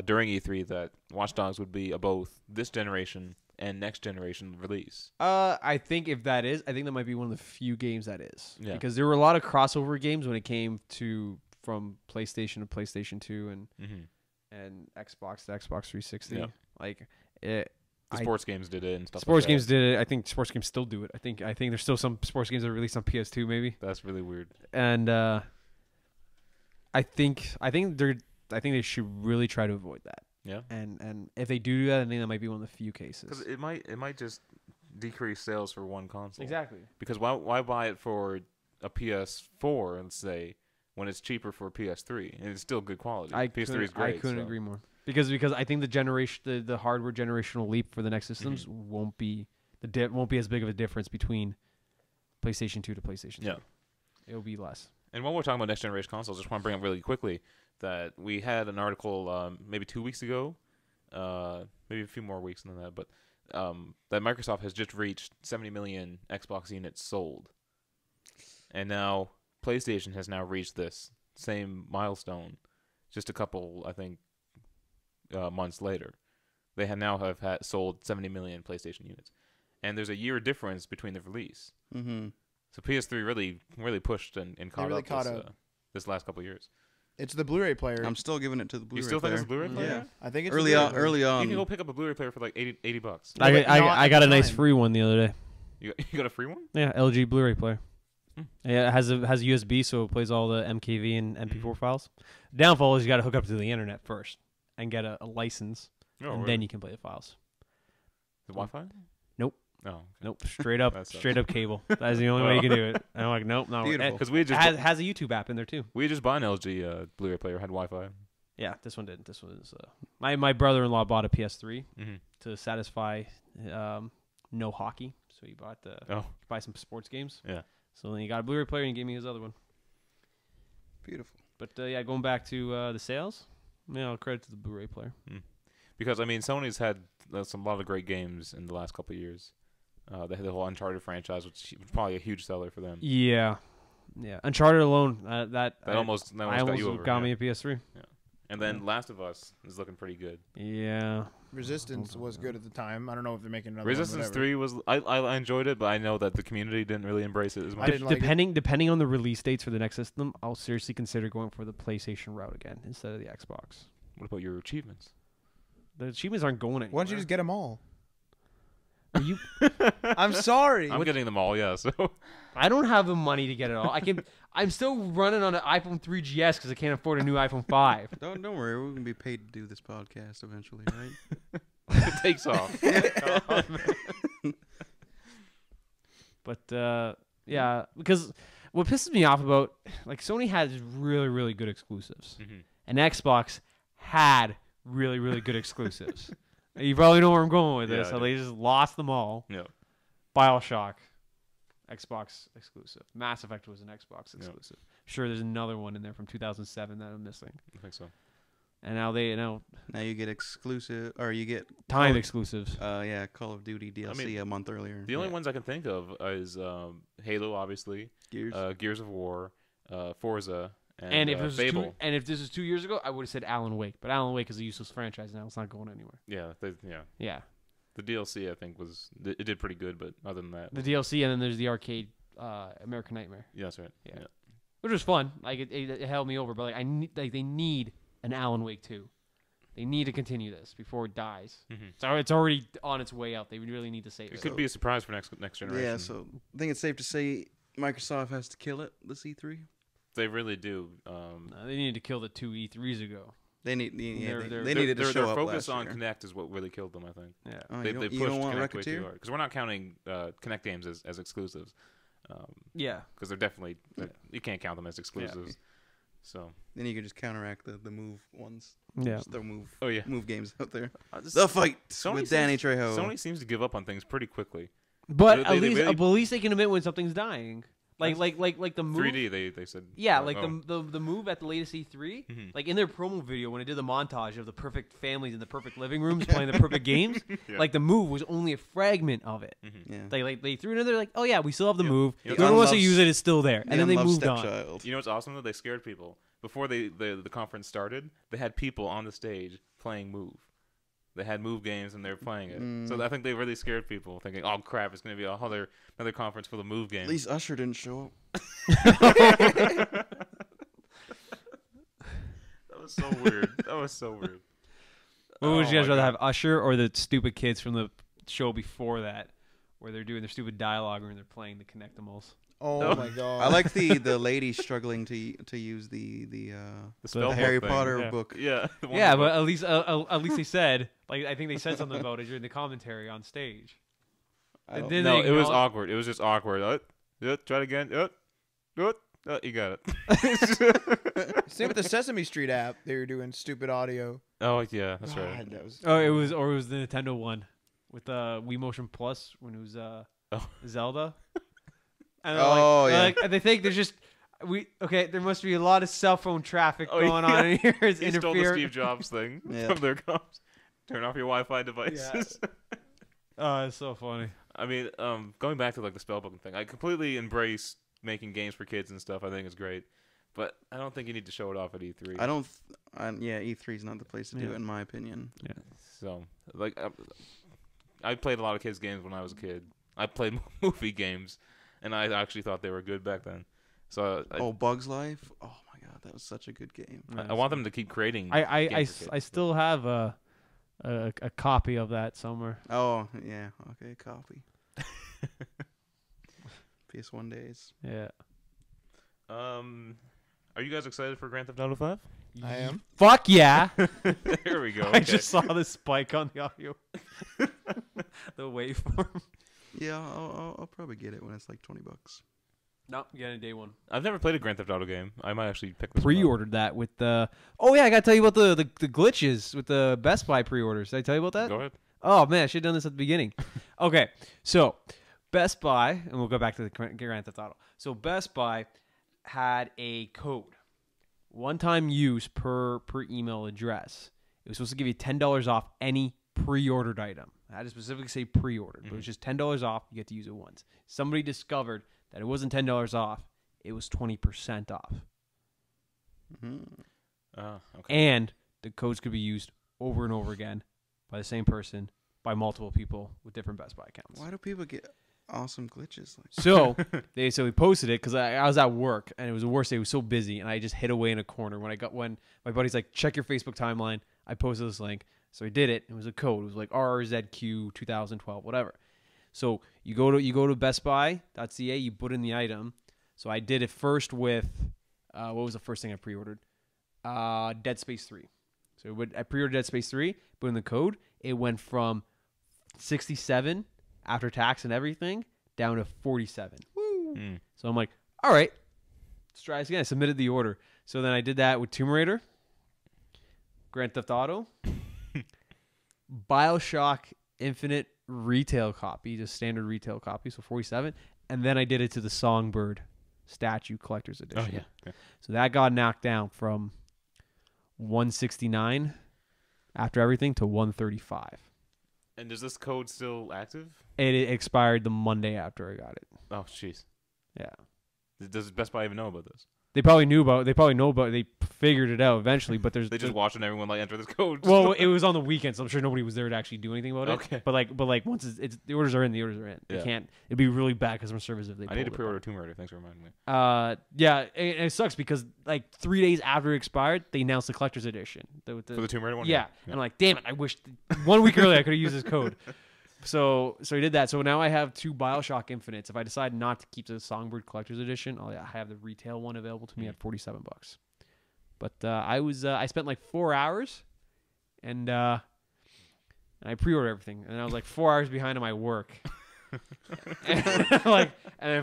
during E3 that Watch Dogs would be a both this generation and next generation release. I think if that is, I think that might be one of the few games that is. Yeah. Because there were a lot of crossover games when it came to from PlayStation to PlayStation 2 and Xbox to Xbox 360. Yeah. Like it. The sports games did it and stuff. Sports like games that. did it. I think sports games still do it. I think there's still some sports games that are released on PS2 maybe. That's really weird. And I think they should really try to avoid that. Yeah. And if they do that, I think that might be one of the few cases. Because it might just decrease sales for one console. Exactly. Because why buy it for a PS4 and say when it's cheaper for a PS3 and it's still good quality? PS3 is great. I couldn't so. agree more. Because I think the hardware generational leap for the next systems won't be won't be as big of a difference between PlayStation 2 to PlayStation 3. Yeah. It'll be less. And while we're talking about next generation consoles, I just want to bring up really quickly that we had an article maybe 2 weeks ago, maybe a few more weeks than that, but that Microsoft has just reached 70 million Xbox units sold. And now PlayStation has now reached this same milestone just a couple, I think, months later. They have had sold 70 million PlayStation units. And there's a year difference between the release. Mm-hmm. So PS3 really pushed and caught really up, caught this, up. This last couple of years. It's the Blu-ray player. I'm still giving it to the Blu-ray You still think player. it's a Blu-ray player? Yeah. I think it's Early the on, Blu-ray player. early on. You can go pick up a Blu-ray player for like $80. I but not I at got the a nice time. free one the other day. You got a free one? Yeah, LG Blu-ray player. Hmm. Yeah, it has a USB, so it plays all the MKV and MP4 files. Downfall is you got to hook up to the internet first and get a license, Oh, and then you can play the files. The Wi-Fi? Nope. Oh, okay. Nope, straight up, That sucks. straight up cable. That is the only way you can do it. And I'm like, nope, no. Beautiful. It Because we had just has a YouTube app in there too. we had just bought an LG Blu-ray player, had Wi-Fi. Yeah, this one didn't. This one is my brother-in-law bought a PS3 Mm-hmm. to satisfy no hockey, so he bought buy some sports games. Yeah. So then he got a Blu-ray player and he gave me his other one. Beautiful. But yeah, going back to the sales, yeah, I'll credit to the Blu-ray player. Because I mean, Sony's had a lot of great games in the last couple of years. They had the whole Uncharted franchise, which was probably a huge seller for them. Yeah, Uncharted alone, That almost got you over. got yeah. me a PS3. And then Last of Us is looking pretty good. Yeah, Resistance was good at the time. I don't know if they're making another Resistance one, 3 was I enjoyed it, but I know that the community didn't really embrace it as much. didn't like it. depending on the release dates for the next system, I'll seriously consider going for the PlayStation route again instead of the Xbox. What about your achievements? The achievements aren't going anywhere. Why don't you just get them all? Are you? I'm sorry. I'm getting them all. Yeah. So I don't have the money to get it all. I'm still running on an iPhone 3GS because I can't afford a new iPhone 5. Don't worry, we're gonna be paid to do this podcast eventually, right? it takes off. But yeah, because what pisses me off about like Sony has really really good exclusives, Mhm. and Xbox had really really good exclusives. You probably know where I'm going with this. Yeah, I So do. they just lost them all. Yeah. BioShock, Xbox exclusive. Mass Effect was an Xbox Yeah. exclusive. Sure, there's another one in there from 2007 that I'm missing. I think so. And now Now you get exclusive, or you get timed Call- exclusives. Call of Duty DLC mean, a month earlier. The only ones I can think of is Halo, obviously, Gears. Gears of War, Forza, And if, Fable. if this was 2 years ago, I would have said Alan Wake. But Alan Wake is a useless franchise now. It's not going anywhere. Yeah, yeah. Yeah. The DLC I think it did pretty good, but other than that, The DLC, and then there's the arcade American Nightmare, yeah, that's right. Yeah. Yeah. which was fun. Like it held me over. But like they need an Alan Wake 2. They need to continue this before it dies. Mhm. So it's already on its way out. They really need to save It it. could be a surprise for next generation. Yeah, so I think it's safe to say Microsoft has to kill it this E3. They really do. They needed to kill the 2 E3s ago. They need, They're- they needed to their show up focus last on year. Connect is what really killed them. I think Yeah. Oh, they you don't, pushed you don't want Connect way too Racketeer? hard because we're not counting Connect games as exclusives. Yeah. Because they're definitely you can't count them as exclusives. So Then you can just counteract the move ones. Yeah. Just throw move yeah, move games out there. This- The fight Sony with Danny seems- Trejo. Sony seems to give up on things pretty quickly. But They- at they least, really- at least they can admit when something's dying. Like the move. 3D they said. Yeah, oh, like oh. the move at the latest E3, Mhm. like in their promo video when it did the montage of the perfect families in the perfect living rooms playing the perfect games, Yeah. like the move was only a fragment of it. Mhm. Yeah. They threw it in there like, oh yeah, we still have the Yeah. move. You know, Whoever wants to unloved- use it is still there, and then they unloved moved on. stepchild. You know what's awesome though? They scared people before the conference started. They had people on the stage playing Move. They had Move games and they were playing it. So I think they really scared people, thinking, "Oh crap, it's going to be another conference full of Move At games." least Usher didn't show up. That was so weird. That was so weird. What would Oh you guys my rather God. have, Usher or the stupid kids from the show before that, where they're doing their stupid dialogue and they're playing the Connectimals? Oh my god. I like the lady struggling to use the The The spell Harry book thing. Potter yeah. book. Yeah. the one Yeah, book. but at least they said, like, I think they said something about it during the commentary on stage. I don't- Then no, they it was acknowledge- awkward. It was just awkward. Try it again. You got it. Same with the Sesame Street app. They were doing stupid audio. Oh yeah, that's right. God, that was- Oh, it was the Nintendo one with Wii Motion Plus when it was Zelda. And they're Oh, like, yeah. like, they think there's just there must be a lot of cell phone traffic Oh, going yeah. on in here. It's He stole the interfering. Steve Jobs thing Yeah. from their comms. Turn off your Wi-Fi devices. Oh, it's so funny. I mean, going back to like the spellbook thing, I completely embrace making games for kids and stuff. I think it's great, but I don't think you need to show it off at E3. I don't. Yeah, E3 is not the place to do Yeah. it, in my opinion. So, like, I played a lot of kids' games when I was a kid. I played movie games, and I actually thought they were good back then. So Bugs Life. Oh my God, that was such a good game. I want them to keep creating. I games for kids, I still have a copy of that somewhere. Oh yeah, okay, copy. PS1 days. Yeah. Are you guys excited for Grand Theft Auto 5? I am. Fuck yeah! There we go. I Okay. just saw the spike on the audio. The waveform. Yeah, I'll probably get it when it's like $20. No, you got a day one. I've never played a Grand Theft Auto game. I might actually pick this one up. Pre-ordered that with the. Oh yeah, I gotta tell you about the glitches with the Best Buy pre-orders. Did I tell you about that? Go ahead. Oh man, I should have done this at the beginning. Okay, so Best Buy, and we'll go back to the Grand Theft Auto. So Best Buy had a code, one-time use per email address. It was supposed to give you $10 off any pre-ordered item. I had to specifically say pre-ordered, but it was just $10 off. You get to use it once. Somebody discovered that it wasn't $10 off; it was 20% off, Okay. and the codes could be used over and over again by the same person by multiple people with different Best Buy accounts. Why do people get awesome glitches like? So we posted it because I was at work and it was the worst day. It was so busy and I just hid away in a corner when my buddy's like, check your Facebook timeline. I posted this link, so I did it. It was a code. It was like RZQ 2012, whatever. So you go to bestbuy.ca, you put in the item. So I did it first with what was the first thing I pre-ordered? Dead Space 3. So I pre-ordered Dead Space 3, put in the code. It went from 67 after tax and everything down to 47. Woo. So I'm like, all right, let's try this again. I submitted the order. So then I did that with Tomb Raider, Grand Theft Auto, BioShock Infinite retail copy, just standard retail copy, so 47. And then I did it to the Songbird statue collector's edition. Oh yeah. So that got knocked down from 169 after everything to 135. And is this code still active? It expired the Monday after I got it. Oh jeez. Yeah. Does Best Buy even know about this? They probably know about it. They figured it out eventually, but They just watching everyone like enter this code. Well, it was on the weekend, so I'm sure nobody was there to actually do anything about it. Okay. But like once it's the orders are in, the orders are in. They Yeah. can't. It'd be really bad customer service if they. I need to pulled it pre-order Tomb Raider. Thanks for reminding me. back. Yeah, it sucks because like 3 days after it expired, they announced the collector's edition. For the Tomb Raider one? Yeah, and I'm like, damn it! I wish 1 week earlier I could have used this code. So I did that. So now I have 2 BioShock Infinites. If I decide not to keep the Songbird Collector's Edition, I have the retail one available to me at $47. But I spent like 4 hours, and I pre-ordered everything, and I was like 4 hours behind on my work. and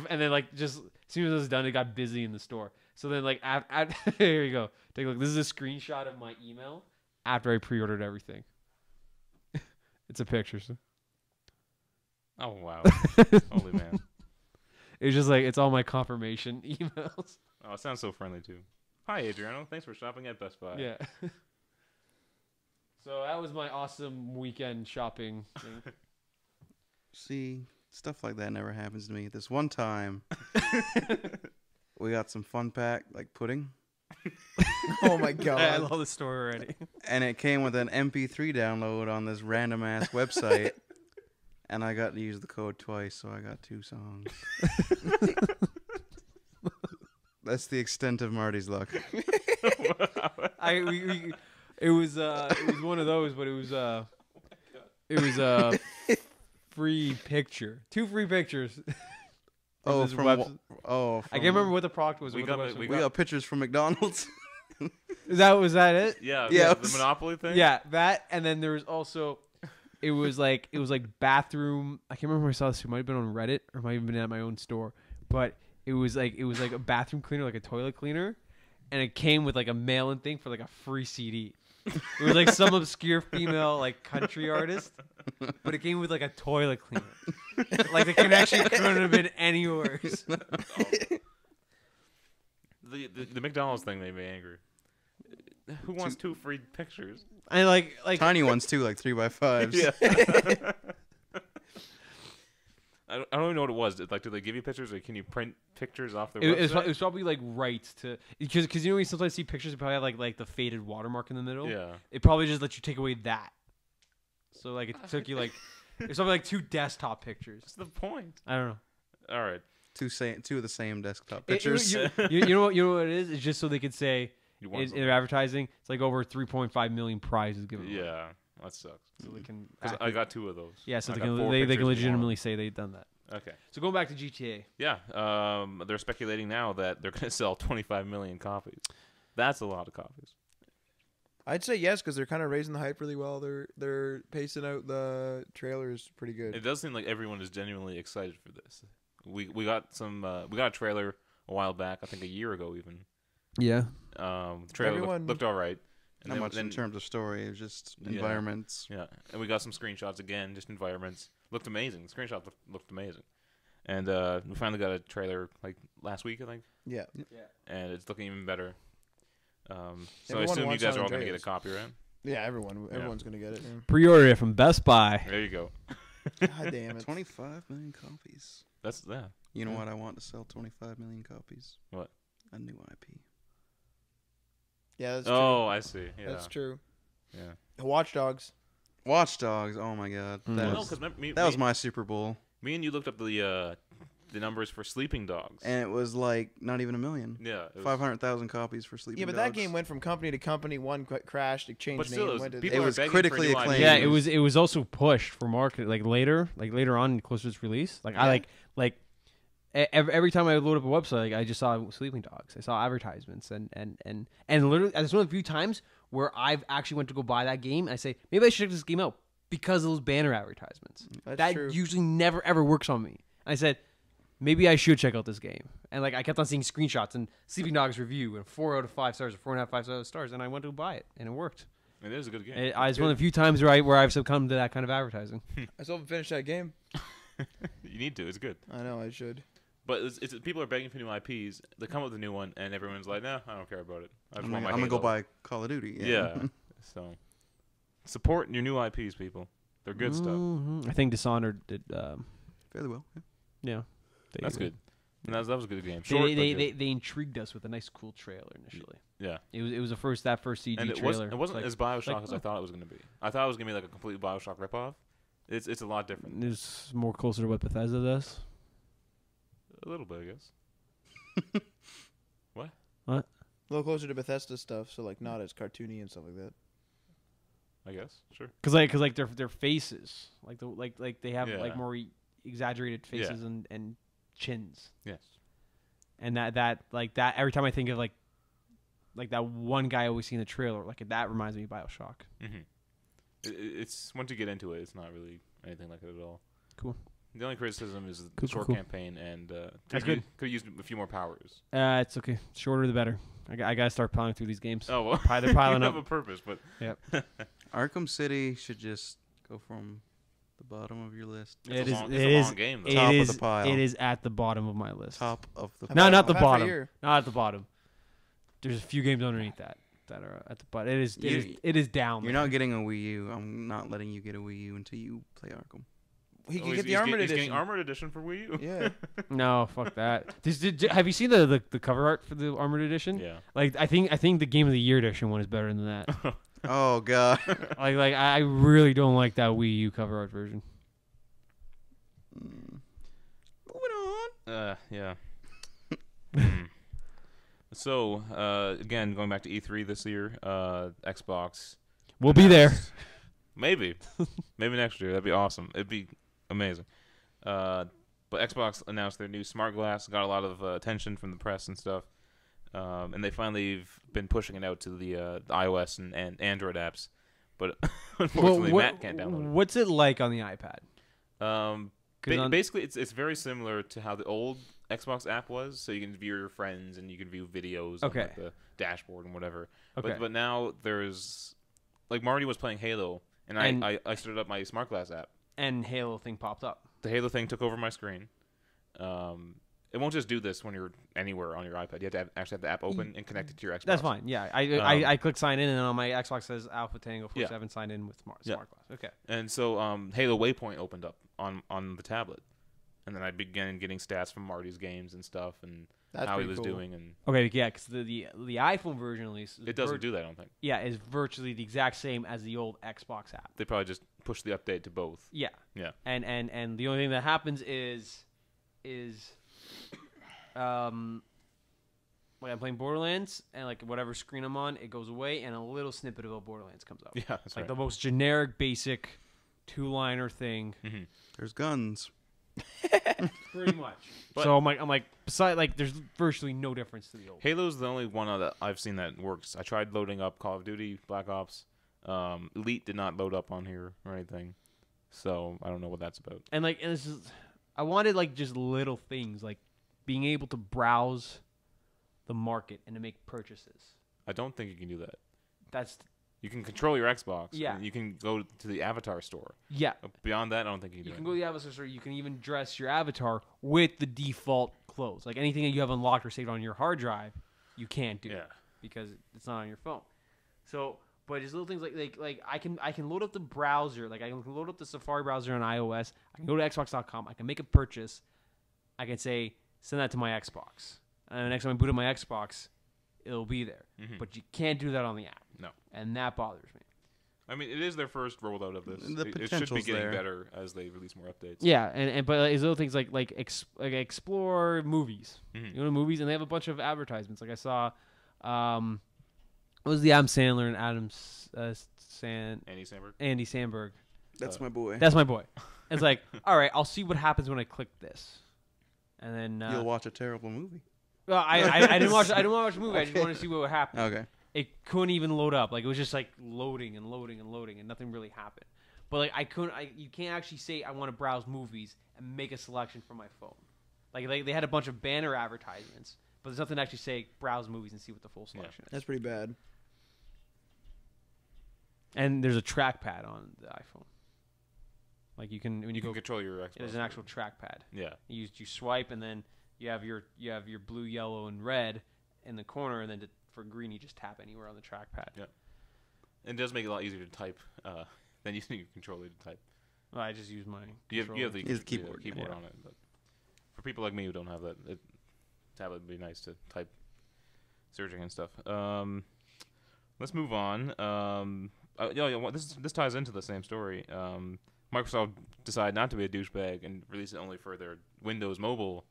then like just as soon as it was done, it got busy in the store. So then like here you go. Take a look. This is a screenshot of my email after I pre-ordered everything. It's a picture. So. Oh wow. Holy man. It's just like it's all my confirmation emails. Oh, it sounds so friendly too. Hi Adriano, thanks for shopping at Best Buy. Yeah. So that was my awesome weekend shopping thing. See, stuff like that never happens to me. This one time, we got some fun pack like pudding, Oh my I god. love the story already. and it came with an MP3 download on this random ass website. And I got to use the code twice, so I got 2 songs. That's the extent of Marty's luck. It was one of those, but it was a free picture. 2 free pictures. Oh, this from web- oh, I can't remember what the product was. We or what got the the- website we We got pictures from McDonald's. was that it? Yeah, Yeah, the Monopoly thing? Yeah, that, and then there was also, it was like bathroom. I can't remember where I saw this. It might have been on Reddit or it might have been at my own store, but it was like a bathroom cleaner, like a toilet cleaner, and it came with like a mail-in thing for like a free CD. It was like some obscure female like country artist, but it came with like a toilet cleaner. Like the connection couldn't have been any worse. The McDonald's thing made me angry. Who wants 2 free pictures? I like Tiny ones, too, like 3x5s. Yeah. I don't even know what it was. Like, do they give you pictures, or can you print pictures off their website? it was probably like rights to because you know when you sometimes see pictures that probably have like the faded watermark in the middle. Yeah. It probably just let you take away that. So like it took you like it's probably like 2 desktop pictures. What's the point? I don't know. All right. 2 of the same desktop It- pictures. you know what it is? It's just so they could say You want in something. their advertising it's like over 3.5 million prizes given away. Yeah, that sucks. So they can 'Cause I got 2 of those. yeah, so I they got can 4 they pictures can and one. legitimately say they've done that. Okay. So going back to GTA. Yeah. They're speculating now that they're going to sell 25 million copies. That's a lot of copies. I'd say yes because they're kind of raising the hype really well. They're pacing out the trailers pretty good. It does seem like everyone is genuinely excited for this. We got a trailer a while back, I think a year ago even. Yeah. The trailer Everyone- looked all right. And Not then- much then- in terms of story. It was just Yeah. environments. Yeah, and we got some screenshots again, just environments. Looked amazing. The screenshots looked amazing. And we finally got a trailer like last week, I think, Yeah. and it's looking even better. So I Everyone assume you wants guys San are all going to get a Andreas. copy, right? Yeah, everyone's gonna get it. Pre-order it from Best Buy. There you go. God damn it. 25 million copies. That's yeah. You know what? I want to sell 25 million copies. What? A new IP. Yeah, that's Oh, I see. true. Yeah. That's true. Yeah. Watch Dogs. Watch Dogs. Oh my god. Mm. That, Well, no, was, because that was my Super Bowl. me and you looked up the the numbers for Sleeping Dogs. And it was like not even 1 million. Yeah, it was, 500,000 copies for Sleeping Yeah, but Dogs. that game went from company to company. One crashed, it changed But still, name. it was- went to people It are was begging for critically new IP. acclaimed. Yeah, it was also pushed for market like later on closer to its release. Like I like every time I load up a website, like, I just saw Sleeping Dogs. I saw advertisements and literally there's one of the few times where I've actually went to go buy that game and I say maybe I should check this game out because of those banner advertisements. That's that true. usually never ever works on me. I said maybe I should check out this game. And like I kept on seeing screenshots and Sleeping Dogs review and 4 out of 5 stars or 4.5 5 stars and I went to buy it and it worked. It is a good game. It's one of the few times where I've succumbed to that kind of advertising. I still haven't finished that game. You need to. It's good. I know I should. But it's people are begging for new IPs. They come up with a new one, and everyone's like, "No, I don't care about it. I just I'm want my gonna go Halo." buy Call of Duty. Yeah. So support your new IPs, people. They're good stuff. Mhm. I think Dishonored did. Fairly well. Yeah. Yeah, That's good. And that was a good game. They, Short, but they, good. they intrigued us with a nice, cool trailer initially. Yeah. It was the first CG And it trailer. wasn't It's as Bioshock as I oh. thought it was going to be. I thought it was going to be like a complete Bioshock ripoff. It's a lot different. It's more closer to what Bethesda does. A little bit, I guess. A little closer to Bethesda stuff, so like not as cartoony and stuff like that. I guess. Sure. Cause like their faces, like they have Yeah. like more exaggerated Yeah. faces and chins, Yes. and that every time I think of like that one guy I always see in the trailer, like that reminds me of Bioshock. Mm-hmm. It's once you get into it, it's not really anything like it at all. Cool. The only criticism is the Cool, short cool. campaign, and That's good. Could have used a few more powers. It's okay. Shorter the better. I gotta start piling through these games. Oh well, They're piling you up. have a purpose, but Arkham City should just go from the bottom of your list. it's a long game though. Top of the pile. It is at the bottom of my list. Top of the No, not the I've had it for a bottom. year. Not at the bottom. There's a few games underneath that are at the bottom. It is down. You're there. not getting a Wii U. I'm not letting you get a Wii U until you play Arkham. He Oh, can he's- get the he's armored he's edition. getting armored edition for Wii U. Yeah. No, fuck that. Have you seen the cover art for the armored edition? Yeah. Like I think the Game of the Year edition one is better than that. Oh god. like I really don't like that Wii U cover art version. Moving on. Yeah. Hmm. So, again, going back to E3 this year, Xbox. We'll be there. Maybe. Maybe next year. That'd be awesome. It'd be amazing. But Xbox announced their new smart glass. Got a lot of attention from the press and stuff. And they finally have been pushing it out to the iOS and Android apps. But unfortunately, Matt can't download What's it like on the iPad? it. 'Cause Basically, it's very similar to how the old Xbox app was. So you can view your friends and you can view videos on Okay. like, the dashboard and whatever. Okay. But now there's like Marty was playing Halo, and I started up my smart glass app. And Halo thing popped up. The Halo thing took over my screen. It won't just do this when you're anywhere on your iPad. You have the app open and connect it to your Xbox. That's fine. Yeah, I click sign in, and then on my Xbox says Alpha Tango 47 sign in with smart glass. Okay. And so Halo Waypoint opened up on the tablet, and then I began getting stats from Marty's games and stuff, and That's how he pretty was cool. doing, and Okay, yeah, because the iPhone version at least it doesn't do that. I don't think Yeah, is virtually the exact same as the old Xbox app. they probably just push the update to both. Yeah. Yeah. And the only thing that happens is like I'm playing Borderlands and like whatever screen I'm on, it goes away and a little snippet of Borderlands comes up. Yeah, that's Like right. the most generic, basic two-liner thing. There's guns. Pretty much. But- So I'm like beside like there's virtually no difference to the old. Halo's the only one that I've seen that works. I tried loading up Call of Duty, Black Ops. Elite did not load up on here or anything, so I don't know what that's about. And this is I wanted like just little things like being able to browse the market and to make purchases. I don't think you can do that. That's You can control your Xbox. Yeah. And you can go to the avatar store. yeah. Beyond that, I don't think you can You do can it. go to the avatar store. You can even dress your avatar with the default clothes. Like anything that you have unlocked or saved on your hard drive, you can't do Yeah. because it's not on your phone. So, but just little things like I can load up the browser. Like I can load up the Safari browser on iOS. I can go to Xbox.com. I can make a purchase. I can say send that to my Xbox, and the next time I boot up my Xbox, it'll be there. Mhm. But you can't do that on the app. No. And that bothers me. I mean, it is their first rollout of this. The It should be potential's getting there. better as they release more updates. Yeah, and but there's little things like explore movies. Mhm. You go to movies, and they have a bunch of advertisements. Like I saw, what was the Adam Sandler and Andy Samberg. Andy Samberg. That's my boy. That's my boy. It's like, all right, I'll see what happens when I click this, and then You'll watch a terrible movie. well, I didn't watch the movie. I just wanted to see what would happen. Okay. It couldn't even load up. Like it was just like loading and loading and loading, and nothing really happened. But like you can't actually say I want to browse movies and make a selection from my phone. Like they had a bunch of banner advertisements, but there's nothing to actually say browse movies and see what the full selection is. That's pretty bad. And there's a trackpad on the iPhone. Like you can when You you can go, control your Xbox. there's an actual trackpad. Yeah. You swipe, and then you have your blue, yellow, and red in the corner, and then for green you just tap anywhere on the trackpad. Yeah. It does make it a lot easier to type than using your controller to type. Well, I just use my You have controller. the Use the keyboard, yeah. on it. But for people like me who don't have that, tablet would be nice to type searching and stuff. Let's move on. This ties into the same story. Microsoft decided not to be a douchebag and release it only for their Windows Mobile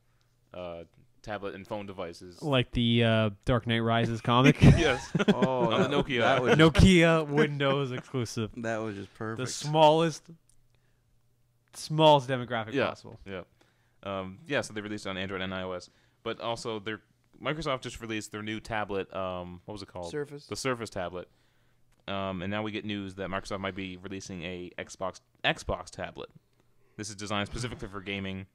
tablet and phone devices. Like the Dark Knight Rises comic. Yes. Oh, On the Nokia. That was, Nokia Windows exclusive. that was just perfect. The smallest demographic Yeah. possible. Yeah. So they released it on Android and iOS, but also Microsoft just released their new tablet. What was it called? Surface. The Surface tablet. And now we get news that Microsoft might be releasing a Xbox tablet. This is designed specifically for gaming.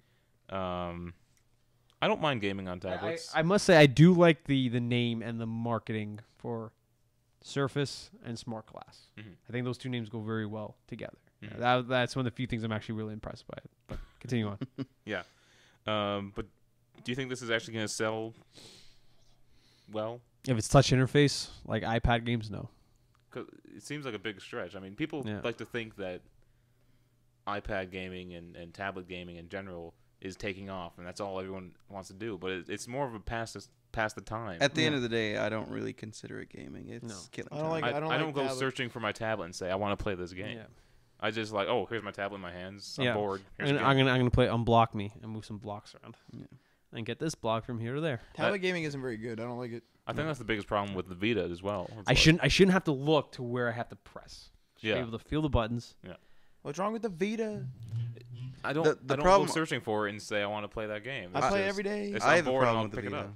I don't mind gaming on tablets. I must say I do like the name and the marketing for Surface and Smart Glass. Mhm. I think those two names go very well together. Mhm. That's one of the few things I'm actually really impressed by. But continue on. But do you think this is actually going to sell well? If it's touch interface like iPad games, no. 'Cause it seems like a big stretch. I mean, people Yeah. like to think that iPad gaming and tablet gaming in general is taking off, and that's all everyone wants to do. But it's more of a pass the time. At the end of the day, I don't really consider it gaming. It's No. killing I don't time. like- I don't don't go tablet. searching for my tablet and say I want to play this game. Yeah. I just like, oh, here's my tablet in my hands. I'm Yeah. bored. Here's I'm a game. gonna play Unblock Me and move some blocks around. Yeah. And get this block from here to there. Tablet gaming isn't very good. I don't like it. I think that's the biggest problem with the Vita as well. It's I like- shouldn't have to look to where I have to press. Just Yeah. be able to feel the buttons. What's wrong with the Vita? I don't. The I don't problem- go searching for it and say I want to play that game. I It's play just- every day. It's I on have a board and problem I'll with the pick it Vita. up.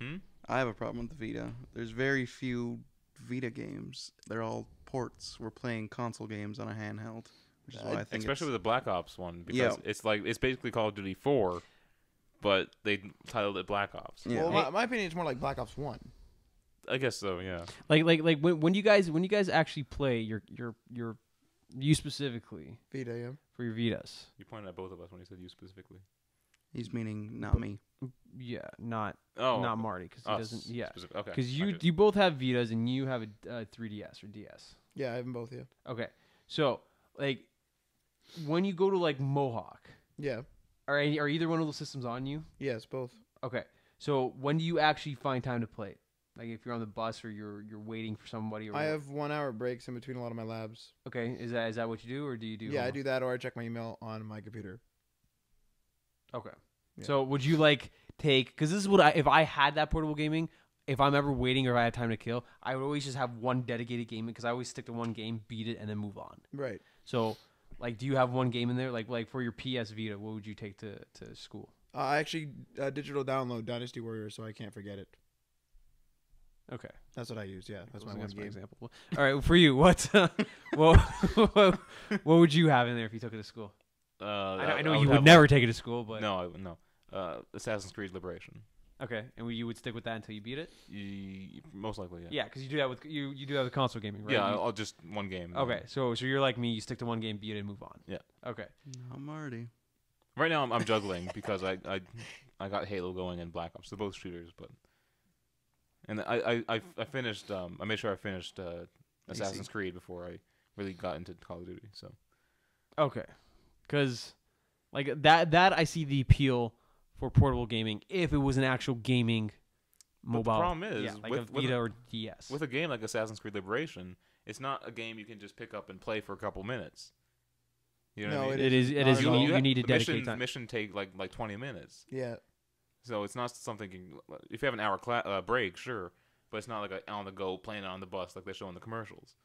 Hmm? I have a problem with the Vita. There's very few Vita games. They're all ports. We're playing console games on a handheld, which is why I think Especially with the Black Ops one, because Yeah. it's basically Call of Duty 4, but they titled it Black Ops. Yeah. Well, my opinion is more like Black Ops 1. I guess so. Yeah. Like when you guys actually play you specifically Vita, yeah. for your Vitas. You pointed at both of us when you said you specifically. he's meaning not me. Yeah, not Oh, Marty because he us doesn't. Yeah, specific- Okay. because I get it. you both have Vitas and you have a 3DS or DS. Yeah, I have them both, yeah. Okay, so like when you go to like Mohawk, Yeah. are either one of those systems on you? Yes, both. Okay, so when do you actually find time to play it? Like if you're on the bus or you're waiting for somebody. Or I have 1 hour breaks in between a lot of my labs. Okay, is that what you do, or do you do? Yeah, I homework? do that, or I check my email on my computer. Okay. Yeah. So would you like take? Because this is what if I had that portable gaming. If I'm ever waiting or if I have time to kill, I would always just have one dedicated game because I always stick to one game, beat it, and then move on. Right. So, like, do you have one game in there? Like for your PS Vita, what would you take to school? I actually digital download Dynasty Warriors, so I can't forget it. Okay, That's what I use. Yeah, that's my one game. example. All right, for you, what what would you have in there if you took it to school? I know you would never take it to school, but No, no. Assassin's Creed Liberation. okay, and you would stick with that until you beat it. Most likely, yeah. Yeah, because you do that with you do that with console gaming, right? Yeah, You- I'll just one game. okay, so you're like me. You stick to one game, beat it, and move on. Yeah. Okay. Not Marty. Right now, I'm juggling because I got Halo going and Black Ops. They're both shooters, but and I finished. I made sure I finished Assassin's Creed before I really got into Call of Duty. So Okay, because like that I see the appeal for portable gaming if it was an actual gaming But the mobile. problem is, yeah, like with a Vita or DS. with a game like Assassin's Creed Liberation, It's not a game you can just pick up and play for a couple minutes. You know No, what I mean? It is. It not is. at You all. need, you need to the dedicate time. mission take like 20 minutes. Yeah. So it's not something if you have an hour break, sure, but it's not like a on the go playing it on the bus like they show in the commercials.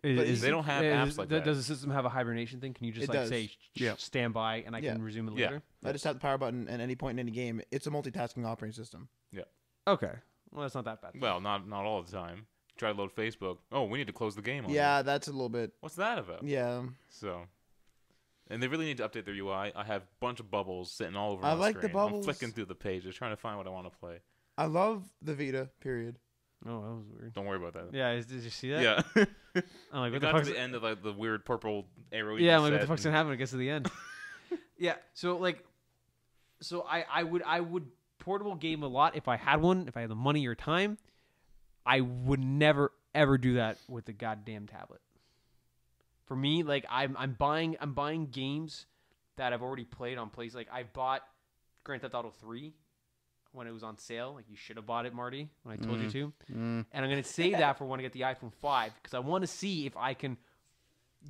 They don't have apps like that. Does the system have a hibernation thing? Can you just It like does. say Yeah. stand by and I Yeah. can resume it Yeah. later? I just have the power button at any point in any game. It's a multitasking operating system. Okay. Well, that's not that bad. Well, not all the time. Try to load Facebook. Oh, we need to close the game on Yeah, that's a little bit. What's that about? Yeah. So, and they really need to update their UI. I have a bunch of bubbles sitting all over I my like the screen. bubbles. I'm flicking through the pages trying to find what I want to play. I love the Vita, period. Oh, that was weird. Don't worry about that. Yeah, did you see that? Yeah. I'm like, We what the got fuck's to the end of like the weird purple arrow. Yeah, I'm like, what the fuck's gonna happen? I guess at the end. Yeah. So I would portable game a lot if I had one, if I had the money or time. I would never ever do that with the goddamn tablet. For me, like I'm buying games that I've already played on places. Like I bought Grand Theft Auto 3 when it was on sale. Like you should have bought it, Marty, when I told you to. And I'm gonna save that for when I get the iPhone 5 because I want to see if I can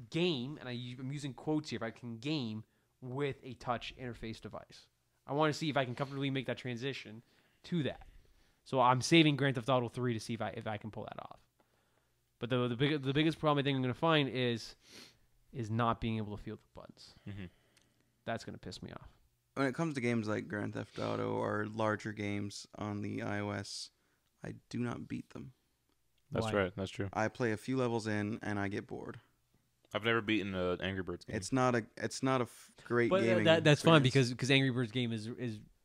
game, and I'm using quotes here, if I can game with a touch interface device. I want to see if I can comfortably make that transition to that. So I'm saving Grand Theft Auto 3 to see if I can pull that off. But the biggest problem I think I'm going to find is not being able to feel the buttons. Mhm. That's going to piss me off. When it comes to games like Grand Theft Auto or larger games on the iOS, I do not beat them. That's Why? right. That's true. I play a few levels in and I get bored. I've never beaten an Angry Birds game. It's not a great But gaming. that's fine experience. because Angry Birds game is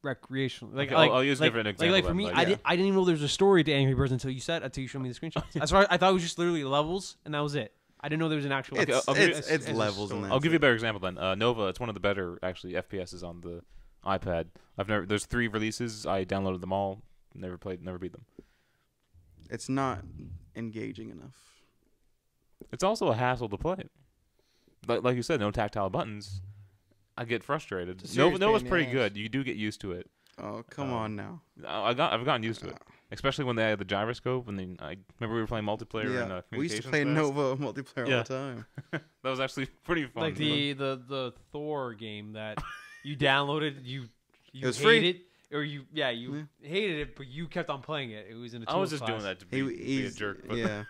recreational. Like, Okay, like I'll use a like, different like example for me, then, I like, didn't even know there was a story to Angry Birds until you showed me the screenshots. That's why I thought it was just literally levels and that was it. I didn't know there was an actual. It's, I'll give it's, you- it's levels and I'll give you a better example then. Nova, it's one of the better actually FPSs on the iPad. There's 3 releases. I downloaded them all. Never beat them. It's not engaging enough. It's also a hassle to play. Like you said, no tactile buttons. I get frustrated. It's a serious Nova's pain in the pretty ass. good. You do get used to it. Oh, come on now. I've gotten used to it, especially when they had the gyroscope. And then I remember we were playing multiplayer. In, Yeah, we used to communications play class. Nova multiplayer Yeah. all the time. That was actually pretty fun. like the Thor game that you downloaded, you It was hated free. or you hated it, but you kept on playing it. It was in a I was tools just doing class. that to be a jerk. But Yeah,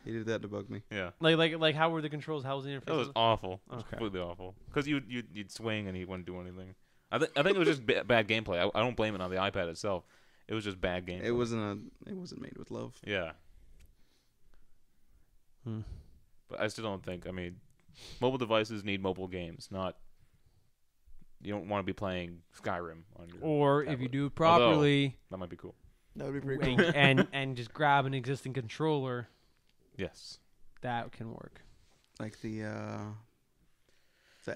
he did that to bug me. yeah. Like how were the controls? How was the interface? That was awful. It was Okay. completely awful. Because you'd swing and he wouldn't do anything. I think it was just bad gameplay. I don't blame it on the iPad itself. It was just bad gameplay. It wasn't made with love. Yeah. Hmm. But I still don't think. I mean, mobile devices need mobile games. Not. You don't want to be playing Skyrim on your. Or if tablet. you do it properly That might be cool. That would be pretty cool. and just grab an existing controller, Yes. that can work. Like the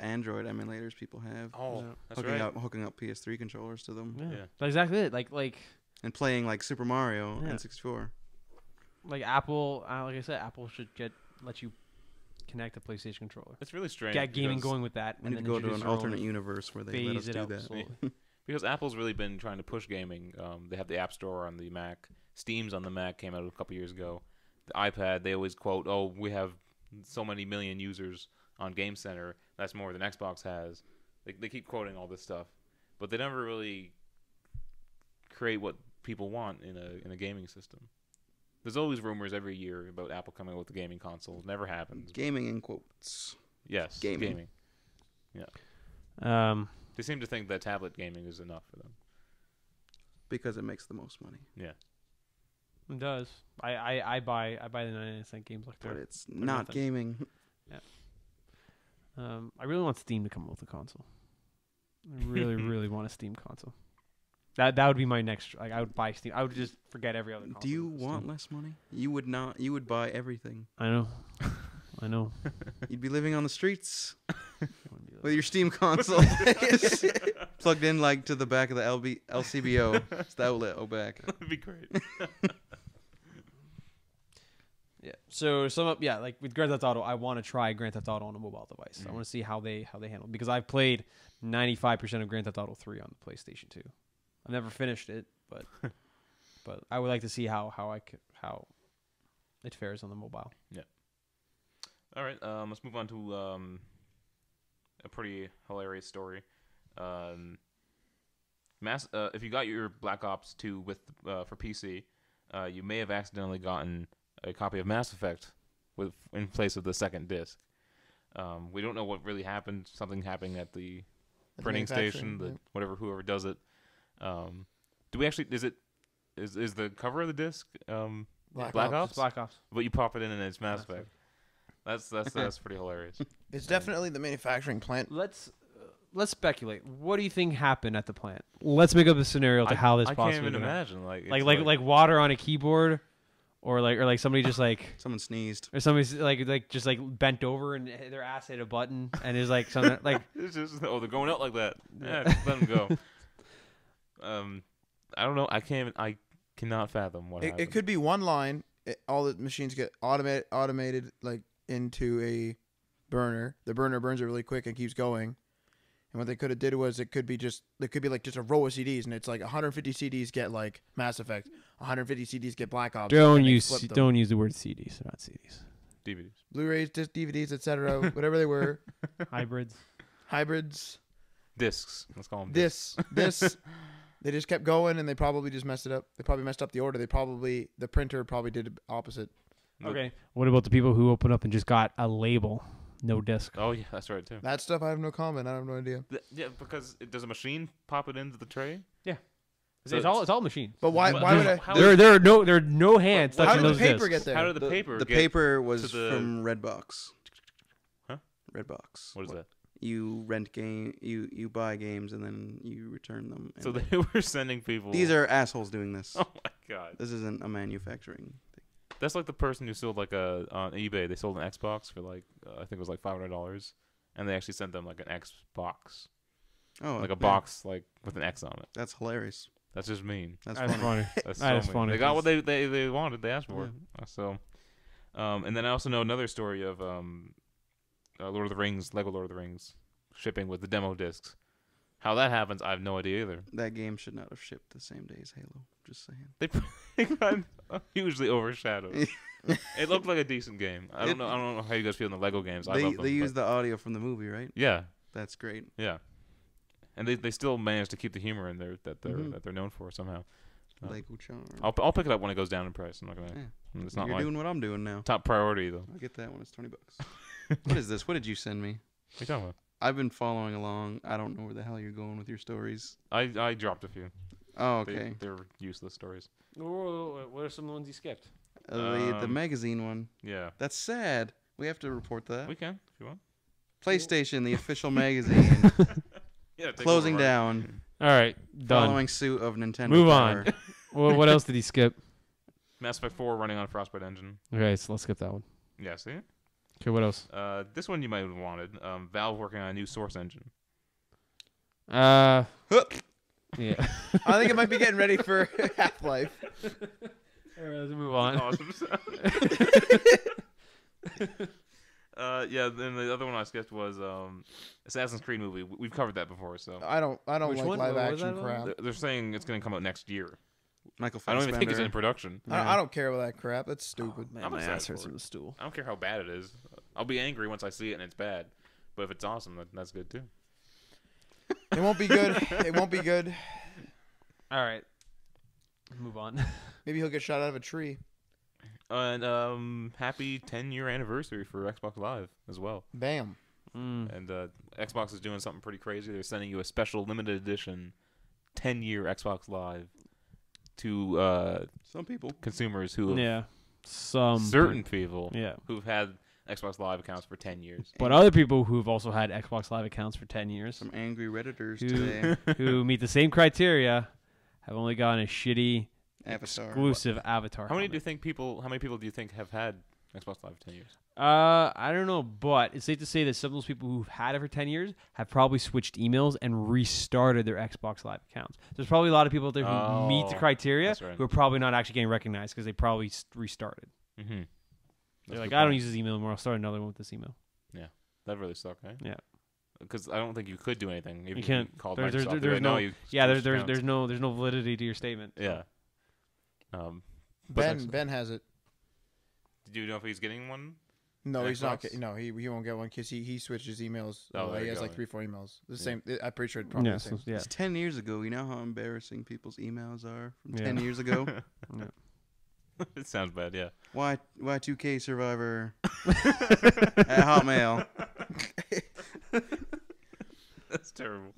Android emulators people have. Oh, Yeah. that's right. Hooking up PS3 controllers to them Yeah. Yeah. That's exactly it. Like and playing like Super Mario Yeah. N64. Apple, like I said, Apple should let you connect a PlayStation controller. It's really strange. Get gaming because- going with that. We and need to then go to introduce an your own alternate universe where they let us phase it do out that. slowly. Because Apple's really been trying to push gaming. They have the App Store on the Mac. Steam's on the Mac, came out a couple years ago. The iPad, they always quote, "Oh, we have so many million users on Game Center. That's more than Xbox has." They keep quoting all this stuff, but they never really create what people want in a gaming system. There's always rumors every year about Apple coming out with the gaming consoles. Never happens. Gaming in quotes. Yes, gaming. They seem to think that tablet gaming is enough for them. Because it makes the most money. Yeah. It does. I buy the 99-cent games like But that. it's not nothing. gaming. I really want Steam to come up with a console. I really, really want a Steam console. That would be my next. Like, I would buy Steam. I would just forget every other console. Do you with want Steam. less money? You would not. You would buy everything. I know. I know. You'd be living on the streets I wouldn't be like- with your Steam console plugged in like to the back of the LCBO. It's the outlet. Oh, back. That'd be great. Yeah. So to sum up, yeah, like with Grand Theft Auto, I want to try Grand Theft Auto on a mobile device. I want to see how they handle it because I've played 95% of Grand Theft Auto 3 on the PlayStation 2. I've never finished it, but I would like to see how it fares on the mobile. All right, let's move on to a pretty hilarious story. If you got your Black Ops 2 with for PC, you may have accidentally gotten a copy of Mass Effect in place of the second disc. We don't know what really happened. Something happening at the printing station, whoever does it. Do we actually? Is the cover of the disc Black Ops? It's Black Ops. But you pop it in and it's Mass Effect. That's pretty hilarious. It's definitely the manufacturing plant. Let's speculate. What do you think happened at the plant? Let's make up a scenario to how this I possibly can't even could happen. imagine Like water on a keyboard, or like somebody just like Someone sneezed. or somebody's like just like bent over and their ass hit a button and is like something like it's just they're going out like that. Yeah, just let them go. I don't know. I cannot fathom what happened. It could be one line. All the machines get automated like into a burner. The burner burns it really quick and keeps going. And what they could have did was it could be like just a row of CDs, and it's like 150 CDs get like Mass Effect, 150 CDs get Black Ops. don't use the word CDs, they're not CDs. DVDs, Blu-rays, DVDs, etc. Whatever they were, hybrids, discs. Let's call them this. They just kept going, and they probably just messed it up. They probably messed up the order. The printer probably did the opposite. Okay. What about the people who open up and just got a label, no disc? Oh yeah, that's right too. That stuff I have no comment. I have no idea. Yeah, because does a machine pop it into the tray? Yeah. So it's all machine. But why would I? There are no hands How touching How did those the paper discs. get there? How did the paper? The get paper was to the- from Redbox. Huh? Redbox. What is that? You rent you buy games and then you return them. And So they were sending people. these are assholes doing this. Oh my god. This isn't a manufacturing thing. That's like the person who sold like on eBay. They sold an Xbox for like I think it was like $500, and they actually sent them like an Xbox, Oh, like a yeah. box like with an X on it. That's hilarious. That's just mean. That's That's funny. funny. That's That is so mean. funny. They got what they wanted. They asked for it. So, and then I also know another story of Lord of the Rings, Lego Lord of the Rings, shipping with the demo discs. How that happens, I have no idea either. That game should not have shipped the same day as Halo. Just saying. They got hugely overshadowed. It looked like a decent game. I don't know how you guys feel in the Lego games. I love them. They use the audio from the movie, right? Yeah, That's great. yeah, and they still manage to keep the humor in there that they're known for somehow. Lego charm. I'll pick it up when it goes down in price. I'm not gonna. Yeah. It's not You're my doing what I'm doing now. top priority though. I'll get that when it's $20. What is this? What did you send me? What are you talking about? I've been following along. I don't know where the hell you're going with your stories. I dropped a few. Oh, okay. They're useless stories. What are some of the ones you skipped? The magazine one. Yeah, That's sad. We have to report that. we can if you want. PlayStation, the official magazine, Yeah, take closing over. down, All right, done. following suit of Nintendo. Move Power. on. Well, what else did he skip? Mass Effect 4 running on Frostbite engine. Okay, so let's skip that one. Yeah, see? Okay, what else? This one you might have wanted. Valve working on a new Source engine. Yeah. I think it might be getting ready for Half-Life. All right, let's move on. Awesome. Yeah, then the other one I skipped was Assassin's Creed movie. We've covered that before, so I don't Which like one? live What was action that crap. they're saying it's going to come out next year. Michael I don't Fassbender. even think it's in production. I don't care about that crap. That's stupid. Man, I'm my excited ass hurts for in it. the stool. I don't care how bad it is. I'll be angry once I see it and it's bad. But if it's awesome, that's good too. It won't be good. It won't be good. All right, move on. Maybe he'll get shot out of a tree. And happy 10-year anniversary for Xbox Live as well. Bam. And Xbox is doing something pretty crazy. They're sending you a special limited edition 10-year Xbox Live to Some people. consumers who have Yeah, some certain people Yeah, who've had Xbox Live accounts for 10 years. but other people who've also had Xbox Live accounts for 10 years, Some angry Redditors who, today. who meet the same criteria, have only gotten a shitty Avatar. exclusive avatar. How many helmet. people do you think have had Xbox Live for 10 years? I don't know, but it's safe to say that some of those people who've had it for 10 years have probably switched emails and restarted their Xbox Live accounts. There's probably a lot of people out there who meet the criteria that's right. who are probably not actually getting recognized because they probably restarted. Mm-hmm. They're like, I don't use this email anymore. I'll start another one with this email. That really sucked, right? Yeah. Because I don't think you could do anything. Even You if can't. Called There's Microsoft. no. No, you Yeah, switched there's accounts. no validity to your statement. Yeah. But Ben has it. Do you know if he's getting one? No, he's not. Xbox? No, he won't get one because he switched his emails. Oh, there He you has go. like 3-4 emails. The Yeah. same. I'm pretty sure it's probably Yeah, the same. so, yeah. It's 10 years ago. You know how embarrassing people's emails are from Yeah. 10 years ago? It sounds bad, yeah. Y2K Survivor at Hotmail. That's terrible.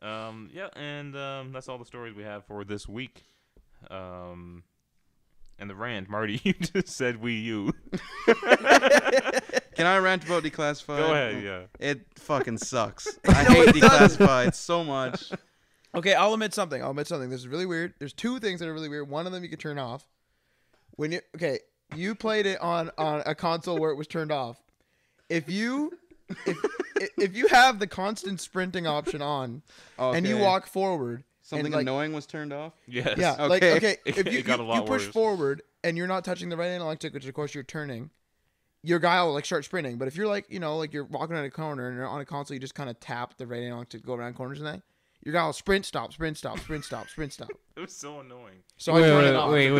Yeah, and that's all the stories we have for this week. And the rant, Marty, you just said Wii U. Can I rant about Declassified? Go ahead, yeah. It fucking sucks. I hate Declassified so much. Okay, I'll admit something. This is really weird. There's two things that are really weird. One of them you can turn off. When you played it on a console where it was turned off. If you have the constant sprinting option on and you Okay. walk forward, Something and, like, annoying was turned off? Yes. yeah, Okay. like okay, if It you got a lot push worse. forward and you're not touching the right analog stick, which of course you're turning, your guy will like start sprinting. But if you're like like you're walking around a corner and you're on a console, you just kind of tap the right analog to go around corners and that. Your guy will sprint, stop, sprint, stop, sprint, stop, sprint, stop. It was so annoying. So I turn it off. wait.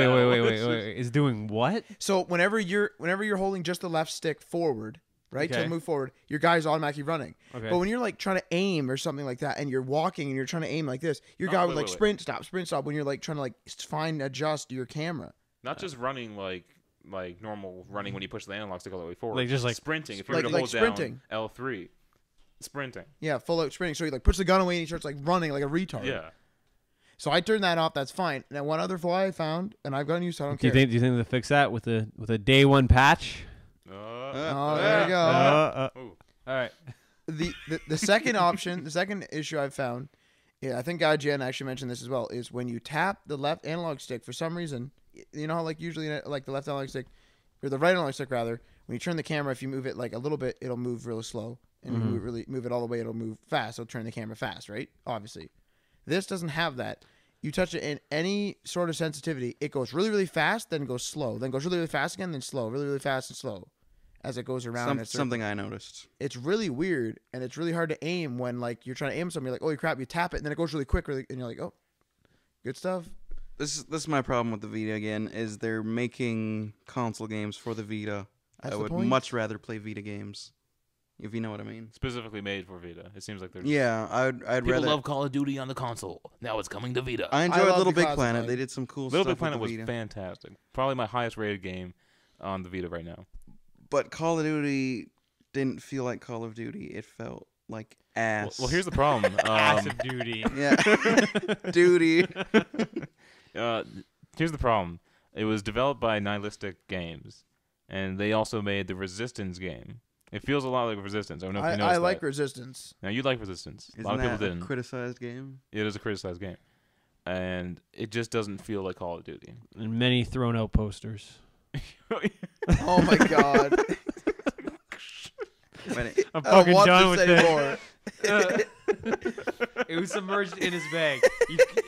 Is doing what? So whenever you're holding just the left stick forward, right, Okay. to move forward, your guy's automatically running. Okay. But when you're like trying to aim or something like that, and you're walking and you're trying to aim like this, your Oh, guy wait, would like wait. sprint, stop. When you're like trying to like adjust your camera. Not just running like normal running when you push the analog stick all the way forward. Like, just, like, sprinting. If you like- were to like hold sprinting. down L3. Sprinting. Yeah, full out sprinting. So he like puts the gun away and he starts like running like a retard. Yeah. So I turned that off. That's fine. Now one other flaw I found, and I've gotten used to. I don't Do you care. think they'll fix that with a day one patch? Oh, there you go. Ooh. All right. The second option, the second issue I've found, yeah, I think Jen actually mentioned this as well, is when you tap the left analog stick for some reason, you know how like usually like the left analog stick or the right analog stick rather, when you turn the camera, if you move it like a little bit, it'll move really slow, and if you move it all the way, it'll move fast. It'll turn the camera fast, right? Obviously, this doesn't have that. You touch it in any sort of sensitivity, it goes really, really fast, then goes slow, then goes really, really fast again, then slow, really, really fast and slow, as it goes around. in a circle. Something I noticed. It's really weird, and it's really hard to aim when like you're trying to aim something. You're like, holy crap, you tap it, and then it goes really quick, and you're like, oh, good stuff. This is my problem with the Vita again, is they're making console games for the Vita. That's I the would point. much rather play Vita games, if you know what I mean. Specifically made for Vita. It seems like there's Yeah, I'd rather. Call of Duty on the console. Now it's coming to Vita. I enjoyed love Little Big Declassified. Planet. They did some cool Little stuff Big Planet with was the Vita. fantastic. Probably my highest rated game on the Vita right now. But Call of Duty didn't feel like Call of Duty. It felt like ass. Well, here's the problem. Acid duty. Yeah. Duty. Here's the problem. It was developed by Nihilistic Games, and they also made the Resistance game. It feels a lot like Resistance. I don't know if you noticed I like that. Resistance. Now, you like Resistance. Isn't a lot of people that a didn't. criticized game? It is a criticized game. And it just doesn't feel like Call of Duty. And many thrown out posters. Oh my god, But it- I'm I don't fucking want done this with anymore. It was submerged in his bag.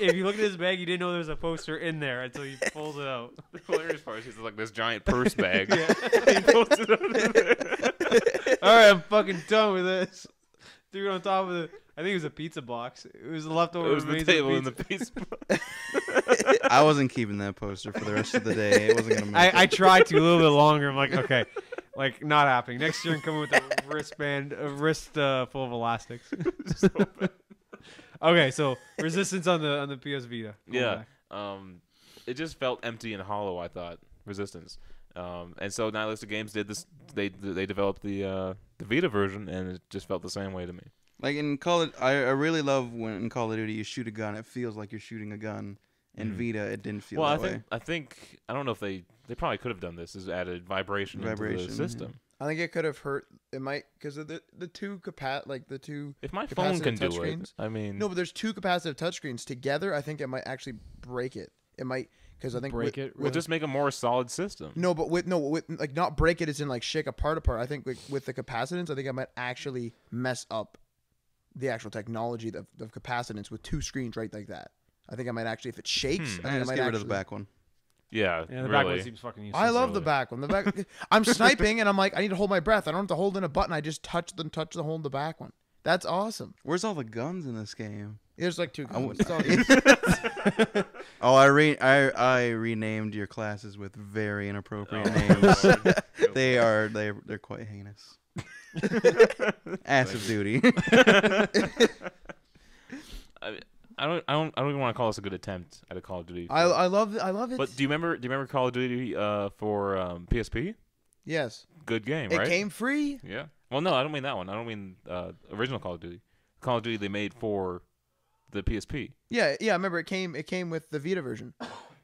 If you look at his bag, you didn't know there was a poster in there until he pulls it out. The hilarious part is he's like this giant purse bag. Yeah. He pulls it out of there. All right, I'm fucking done with this. Threw it on top of the. I think it was a pizza box. It was the leftover. It was the remains of table in pizza. the piece. I wasn't keeping that poster for the rest of the day. It wasn't gonna make I it. tried to a little bit longer. I'm like, okay, like not happening. Next year, I'm coming with a wristband, a wrist full of elastics. Okay, so Resistance on the PS Vita. Going Yeah. back. It just felt empty and hollow, I thought, Resistance. And so Nihilistic Games did this. They developed the Vita version, and it just felt the same way to me. Like in Call of, I really love when in Call of Duty you shoot a gun. It feels like you're shooting a gun. In Mhm. Vita, it didn't feel Well, that way. I think I don't know if they probably could have done this. Is added vibration into Vibration, the system. I think it could have hurt. It might because of the two the two. If my phone Capacitive can do it, touchscreens? I mean, No, but there's two capacitive touchscreens together. I think it might actually break it. It might because I think Break it? we'll just make a more solid system. No, but with like not break it as in like shake apart. I think with the capacitance, I think I might actually mess up the actual technology of capacitance with two screens right like that. I think I might actually, if it shakes, I think I Just might get rid of actually, the back one. Yeah, Yeah, the really. back one seems fucking useless. I love the really. back one. The back. I'm sniping and I'm like, I need to hold my breath. I don't have to hold in a button. I just touch the hole in the back one. That's awesome. Where's all the guns in this game? There's like 2 I guns. wouldn't- It's all good. Oh, I renamed your classes with very inappropriate names. They're quite heinous. Acid duty. I don't even want to call this a good attempt at a Call of Duty. I love it. But do you remember Call of Duty for PSP? Yes. Good game, It right? came free. Yeah. Well, no, I don't mean that one. I don't mean original Call of Duty. Call of Duty they made for the PSP. Yeah, I remember it came with the Vita version.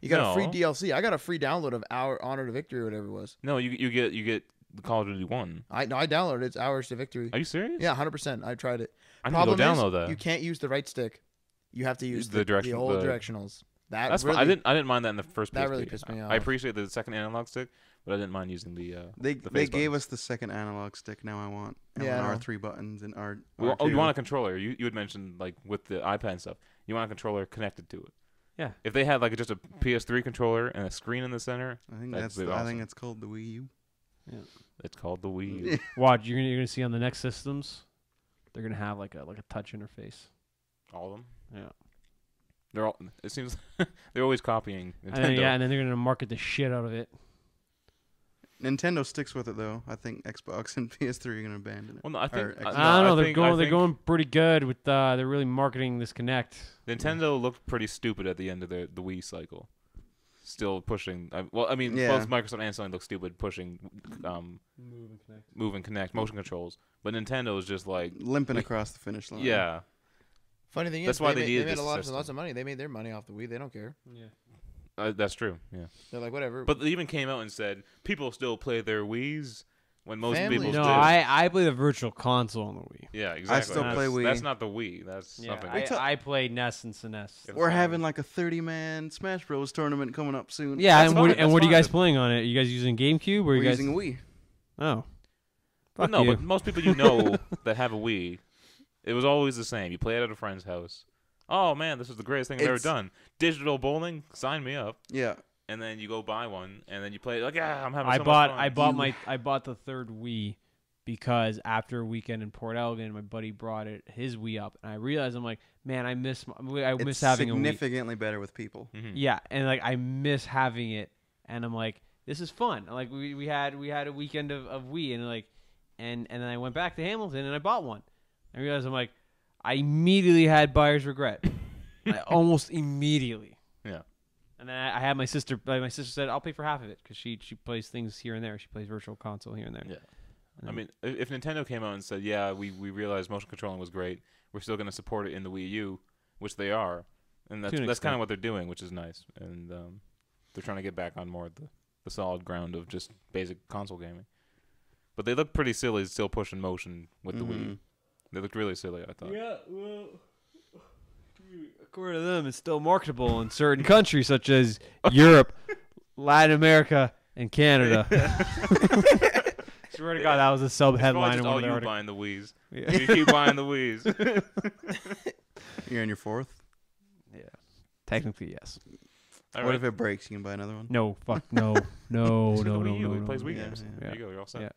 You got a free No. DLC. I got a free download of Our Honor to Victory or whatever it was. No, you get the Call of Duty 1. I downloaded it. It's Hours to Victory. Are you serious? Yeah, 100%. I tried it. I need to go Problem is, download that. you can't use the right stick. You have to use The the old the- directionals. That's really, fine. I didn't mind that in the first that PSP. really pissed me I off. appreciate the second analog stick, but I didn't mind using the They the they face gave buttons. us the second analog stick. Now I want Yeah, I know. R3 buttons and R. Well, R2. you want a controller? You had mentioned like with the iPad and stuff. You want a controller connected to it. Yeah. If they had like just a PS3 controller and a screen in the center, I think that'd that's be I awesome. think it's called the Wii U. it's called the Wii. U. Watch, you're gonna see on the next systems, they're gonna have like a touch interface. All of them. Yeah. They're all. It seems they're always copying Nintendo. And then they're gonna market the shit out of it. Nintendo sticks with it though. I think Xbox and PS3 are gonna abandon it. Well, no, I think Or no, I don't know. They're think- I they're think going pretty good with. They're really marketing this Connect. Nintendo looked pretty stupid at the end of the Wii cycle. Still pushing. I mean, Yeah. both Microsoft and Sony look stupid pushing Move and Connect motion controls, but Nintendo is just like Limping across the finish line. yeah. Funny thing That's is, why they they made, needed they made this lots system. of money. They made their money off the Wii. They don't care. Yeah. That's true. Yeah. They're like, whatever. But they even came out and said people still play their Wii's when most Family. people No, do. I play the Virtual Console on the Wii. Yeah, exactly. still That's- play Wii. That's not the Wii. That's Yeah, something. I play NES and SNES. We're having like a 30-man Smash Bros tournament coming up soon. Yeah, That's and fine, what that's are you guys fine. playing on it? You guys using GameCube or We're you guys? using a Wii. Oh, But fuck no, you. but most people you know that have a Wii, it was always the same. You play it at a friend's house. Oh man, this is the greatest thing I've ever It's- done. Digital bowling, sign me up. Yeah. And then you go buy one, and then you play it like, yeah, I'm having I so bought much fun. I bought the third Wii because after a weekend in Port Elgin, my buddy brought his Wii up, and I realized I'm like, man, I miss It's having a Wii. significantly better with people. Mhm. Yeah, and like I miss having it, and I'm like, this is fun. Like we had a weekend of Wii, and like, and then I went back to Hamilton and I bought one. I realized I'm like, I immediately had buyer's regret, almost immediately. Yeah. And then I had my sister. My sister said, "I'll pay for half of it because she plays things here and there. She plays Virtual Console here and there." Yeah. And I mean, if Nintendo came out and said, yeah, we realized motion controlling was great, we're still going to support it in the Wii U, which they are, and To an that's kind extent. of what they're doing, which is nice. And they're trying to get back on more of the solid ground of just basic console gaming. But they look pretty silly still pushing motion with the Wii. Mhm. They looked really silly, I thought. Yeah, well, according to them, it's still marketable in certain countries such as Europe, Latin America, and Canada. Swear to God, that was a sub It's probably headline just in all one of the you articles. buying the Wii's. Yeah. You keep buying the Wii's. You're on your fourth. Yeah, technically yes. All What right. if it breaks? You can buy another one. No, fuck, no, no, It's no, the no, Wii U. no, It no, plays no. Wii Yeah, games. yeah. There you go. You're all set. Yeah.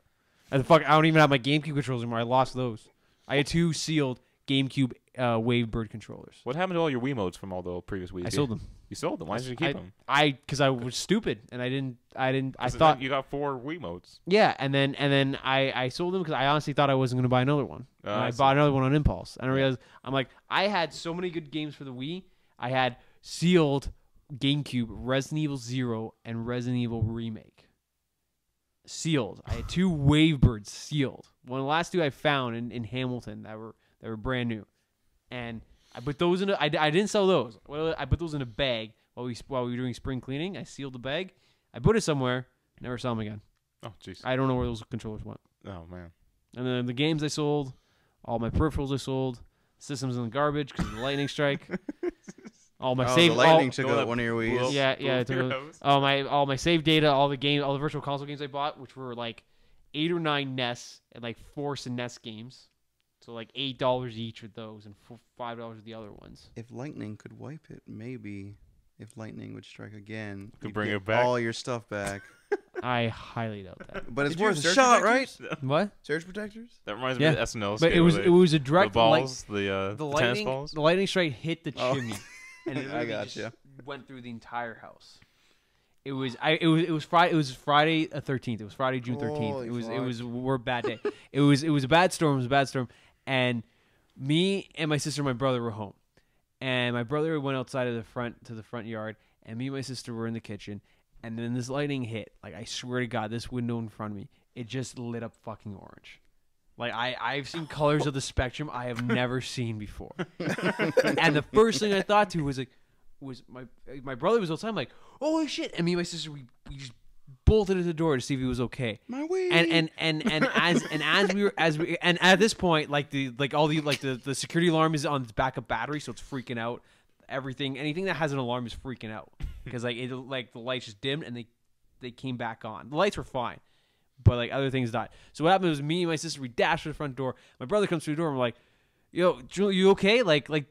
And fuck, I don't even have my GameCube controllers anymore. I lost those. I had 2 sealed GameCube Wavebird controllers. What happened to all your Wiimotes from all the previous Wii's? I sold them. You sold them. Why did you keep them? Because I was stupid and I didn't. I 'Cause thought you got 4 Wiimotes. yeah, and then I sold them because I honestly thought I wasn't going to buy another one. And I I see. bought another one on impulse, and I realized I'm like I had so many good games for the Wii. I had sealed GameCube, Resident Evil 0, and Resident Evil Remake. Sealed. I had 2 Wavebirds sealed. One of the last 2 I found in Hamilton that were brand new, and I put those in. I didn't sell those. Well, I put those in a bag while we were doing spring cleaning. I sealed the bag. I put it somewhere. Never saw them again. Oh, jeez. I don't know where those controllers went. Oh, man. And then the games I sold, all my peripherals I sold, systems in the garbage because of the lightning strike. All my Oh, save, the lightning all, took Go out up, one of your blew Wii's. up. yeah, Blew yeah. up it your took- house. all my save data, all the virtual console games I bought, which were like 8 or 9 NES and like 4 SNES games, so like $8 each with those and $5 with the other ones. If lightning could wipe it, maybe if lightning would strike again, Could you'd bring get it back. all your stuff back. I highly doubt that. But it's Did you have worth a surge shot, right? protectors? What? Surge protectors? That reminds Yeah. me of SNL. But it was a direct the balls, the tennis lightning. balls. The lightning strike hit the Oh. chimney, and it I literally gotcha. just went through the entire house. It was Friday. It was Friday the 13th. It was Friday, June 13th. Holy It was fuck. a bad day. It was a bad storm. It was a bad storm, and me and my sister and my brother were home, and my brother went outside of the front yard, and me and my sister were in the kitchen, and then this lightning hit. Like, I swear to God, this window in front of me, it just lit up fucking orange. Like, I've seen colors of the spectrum I have never seen before. And the first thing I thought to was my brother was outside. I'm like, holy shit! And me and my sister we just bolted at the door to see if he was okay. My weed. And at this point, the security alarm is on its backup battery, so it's freaking out. Anything that has an alarm is freaking out because the lights just dimmed and they came back on. The lights were fine, but like other things died. So what happened was me and my sister, we dashed to the front door. My brother comes through the door and we're like, yo, Julie, you okay? Like the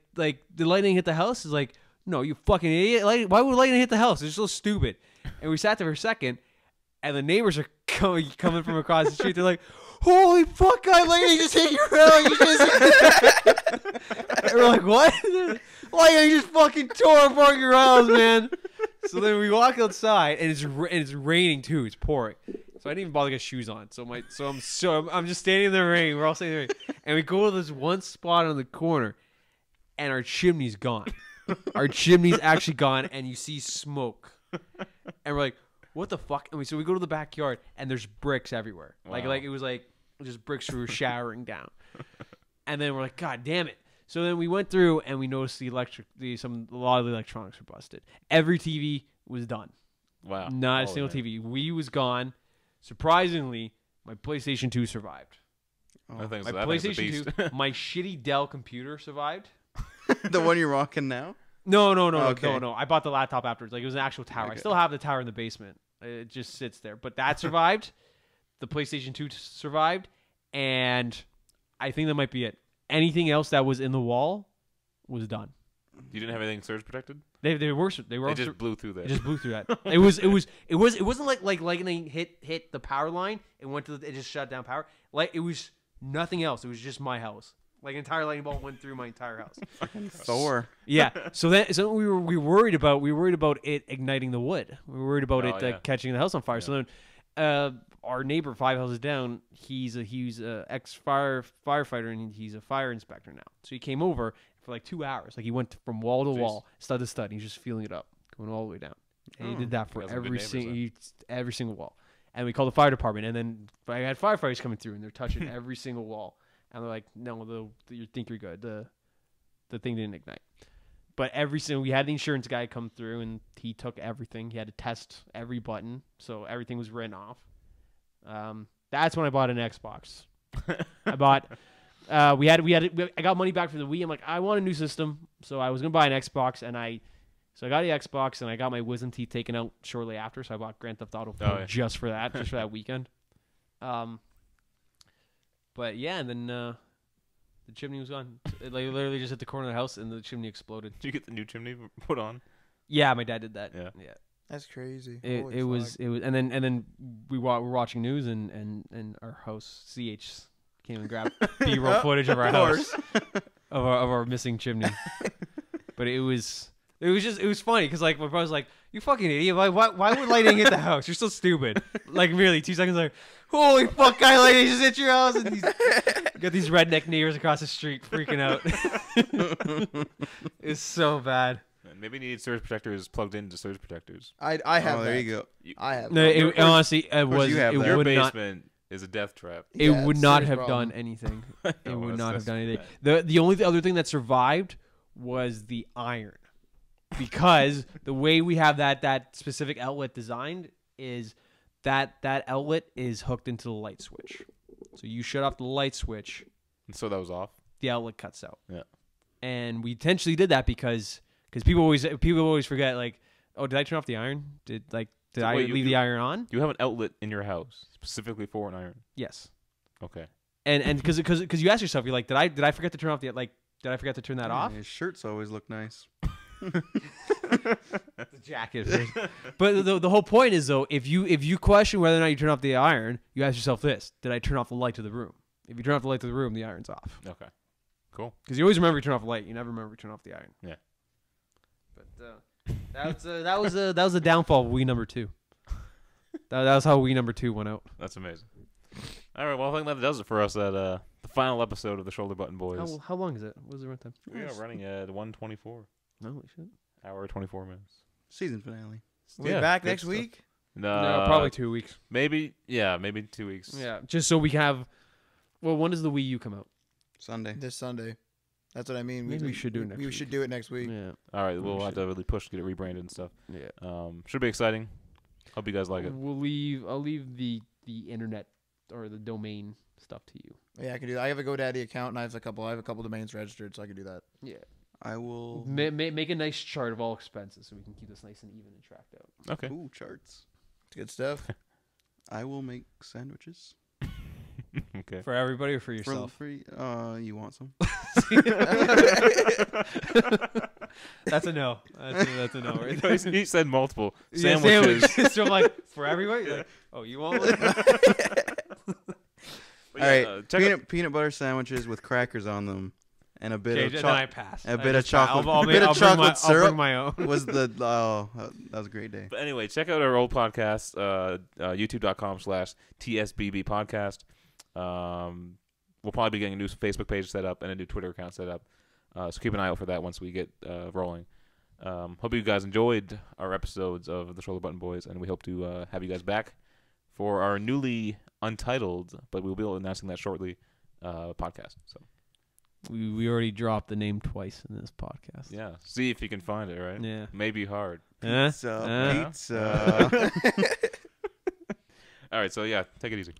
lightning hit the house? Is like, no, you fucking idiot. Like, why would lightning hit the house? It's so stupid. And we sat there for a second, and the neighbors are coming from across the street. They're like, holy fuck, guy, lightning just hit your house. And we're like, what? Lightning just fucking tore apart your house, man. So then we walk outside, and it's raining too. It's pouring. So I didn't even bother to get shoes on. I'm just standing in the rain. We're all standing in the rain, and we go to this one spot on the corner, and our chimney's gone. Our chimney's actually gone, and you see smoke. And we're like, what the fuck? And so we go to the backyard, and there's bricks everywhere. Wow. Like it was like just bricks we were showering down. And then we're like, God damn it. So then we went through, and we noticed a lot of the electronics were busted. Every TV was done. Wow. Not a Holy single man. TV. Wii was gone. Surprisingly, my PlayStation 2 survived. I think My so. That thing's a PlayStation beast. 2, my shitty Dell computer survived. The one you're rocking now? No. Okay. I bought the laptop afterwards. Like, it was an actual tower. I still have the tower in the basement. It just sits there. But that survived. The PlayStation 2 survived. And I think that might be it. Anything else that was in the wall was done. You didn't have anything surge protected? They were It just blew through there. It just blew through that. It wasn't like lightning hit the power line and went to it just shut down power. Like, it was nothing else. It was just my house. Like, an entire lightning bolt went through my entire house. Thor. Yeah. So we were worried about it igniting the wood. We were worried about catching the house on fire. Yeah. So then our neighbor 5 houses down, he's a firefighter, and he's a fire inspector now. So he came over for like 2 hours. Like, he went from wall to wall, stud to stud. He's just feeling it up, going all the way down. And he did that for You guys are good every single wall. And we called the fire department, and then I had firefighters coming through, and they're touching every single wall. And they're like, no, you think you're good. The thing didn't ignite. But we had the insurance guy come through, and he took everything. He had to test every button, so everything was written off. That's when I bought an Xbox. I got money back from the Wii. I'm like, I want a new system, so I was gonna buy an Xbox, and I got the Xbox, and I got my wisdom teeth taken out shortly after. So I bought Grand Theft Auto 4 just for that weekend. But yeah, and then the chimney was gone. It literally just hit the corner of the house, and the chimney exploded. Did you get the new chimney put on? Yeah, my dad did that. Yeah. That's crazy. It was, and then we were watching news, and our host CH came and grabbed B-roll footage of our house of our missing chimney. But it was funny because like my brother's like, you fucking idiot, why would lightning hit the house? You're so stupid. Like, really, 2 seconds later, holy fuck, guy, lightning just hit your house, and got these redneck neighbors across the street freaking out. It's so bad. Maybe you need surge protectors plugged into surge protectors. I have Oh, that. there you go. I have No, that. honestly, it was. you have It that. Your would not. basement is a death trap. It Yeah, would it's not serious have problem. done anything. It No, would that's- not have that's done too anything. The only other thing that survived was the iron, because the way we have that specific outlet designed is that outlet is hooked into the light switch. So you shut off the light switch, And so that was off. the outlet cuts out. Yeah. And we intentionally did that because people always forget, like, oh, did I turn off the iron? Did So I wait, leave the iron on? You have an outlet in your house specifically for an iron. Yes. Okay. And because you ask yourself, you're like, did I forget to turn off did I forget to turn that off? His shirts always look nice. The jacket. But the whole point is though, if you question whether or not you turn off the iron, you ask yourself this: did I turn off the light to the room? If you turn off the light to the room, the iron's off. Okay. Cool. Because you always remember you turn off the light. You never remember you turn off the iron. Yeah. But that was a downfall of Wii number 2. That was how Wii number 2 went out. That's amazing. All right. Well, I think that does it for us at the final episode of the Shoulder Button Boys. How long is it? What was the runtime? We are running at 1:24. Holy shit. Hour 24 minutes. Season finale. We'll Yeah, be back good next stuff. week. No, probably 2 weeks. Maybe 2 weeks. Yeah, just so we can have. Well, when does the Wii U come out? Sunday. This Sunday. That's what I mean. Maybe we should do it next We week. should do it next week. Yeah. All right. We We'll have should. to really push to get it rebranded and stuff. Yeah. Should be exciting. Hope you guys like it. I'll leave the internet or the domain stuff to you. Yeah, I can do that. I have a GoDaddy account and I have a couple domains registered, so I can do that. Yeah. I will. Make a nice chart of all expenses so we can keep this nice and even and tracked out. Okay. Ooh, charts. It's good stuff. I will make sandwiches. Okay. For everybody or for yourself? For free. You want some? That's a no. That's a no right there. He said multiple Yeah, sandwiches. So I'm like, for everybody? Like, oh, you want one? But All right. check Peanut butter sandwiches with crackers on them, and a bit Okay, of then I chocolate. pass. A I bit of just pass. chocolate. I'll A bit of bring chocolate I'll syrup. bring my own. Was the that was a great day. But anyway, check out our old podcast, youtube.com/TSBB podcast. We'll probably be getting a new Facebook page set up and a new Twitter account set up. So keep an eye out for that once we get rolling. Hope you guys enjoyed our episodes of the Shoulder Button Boys, and we hope to have you guys back for our newly untitled, but we'll be announcing that shortly, podcast. So We already dropped the name twice in this podcast. yeah, see if you can find it, right? Yeah. Maybe hard. Pizza. All right, so yeah, take it easy.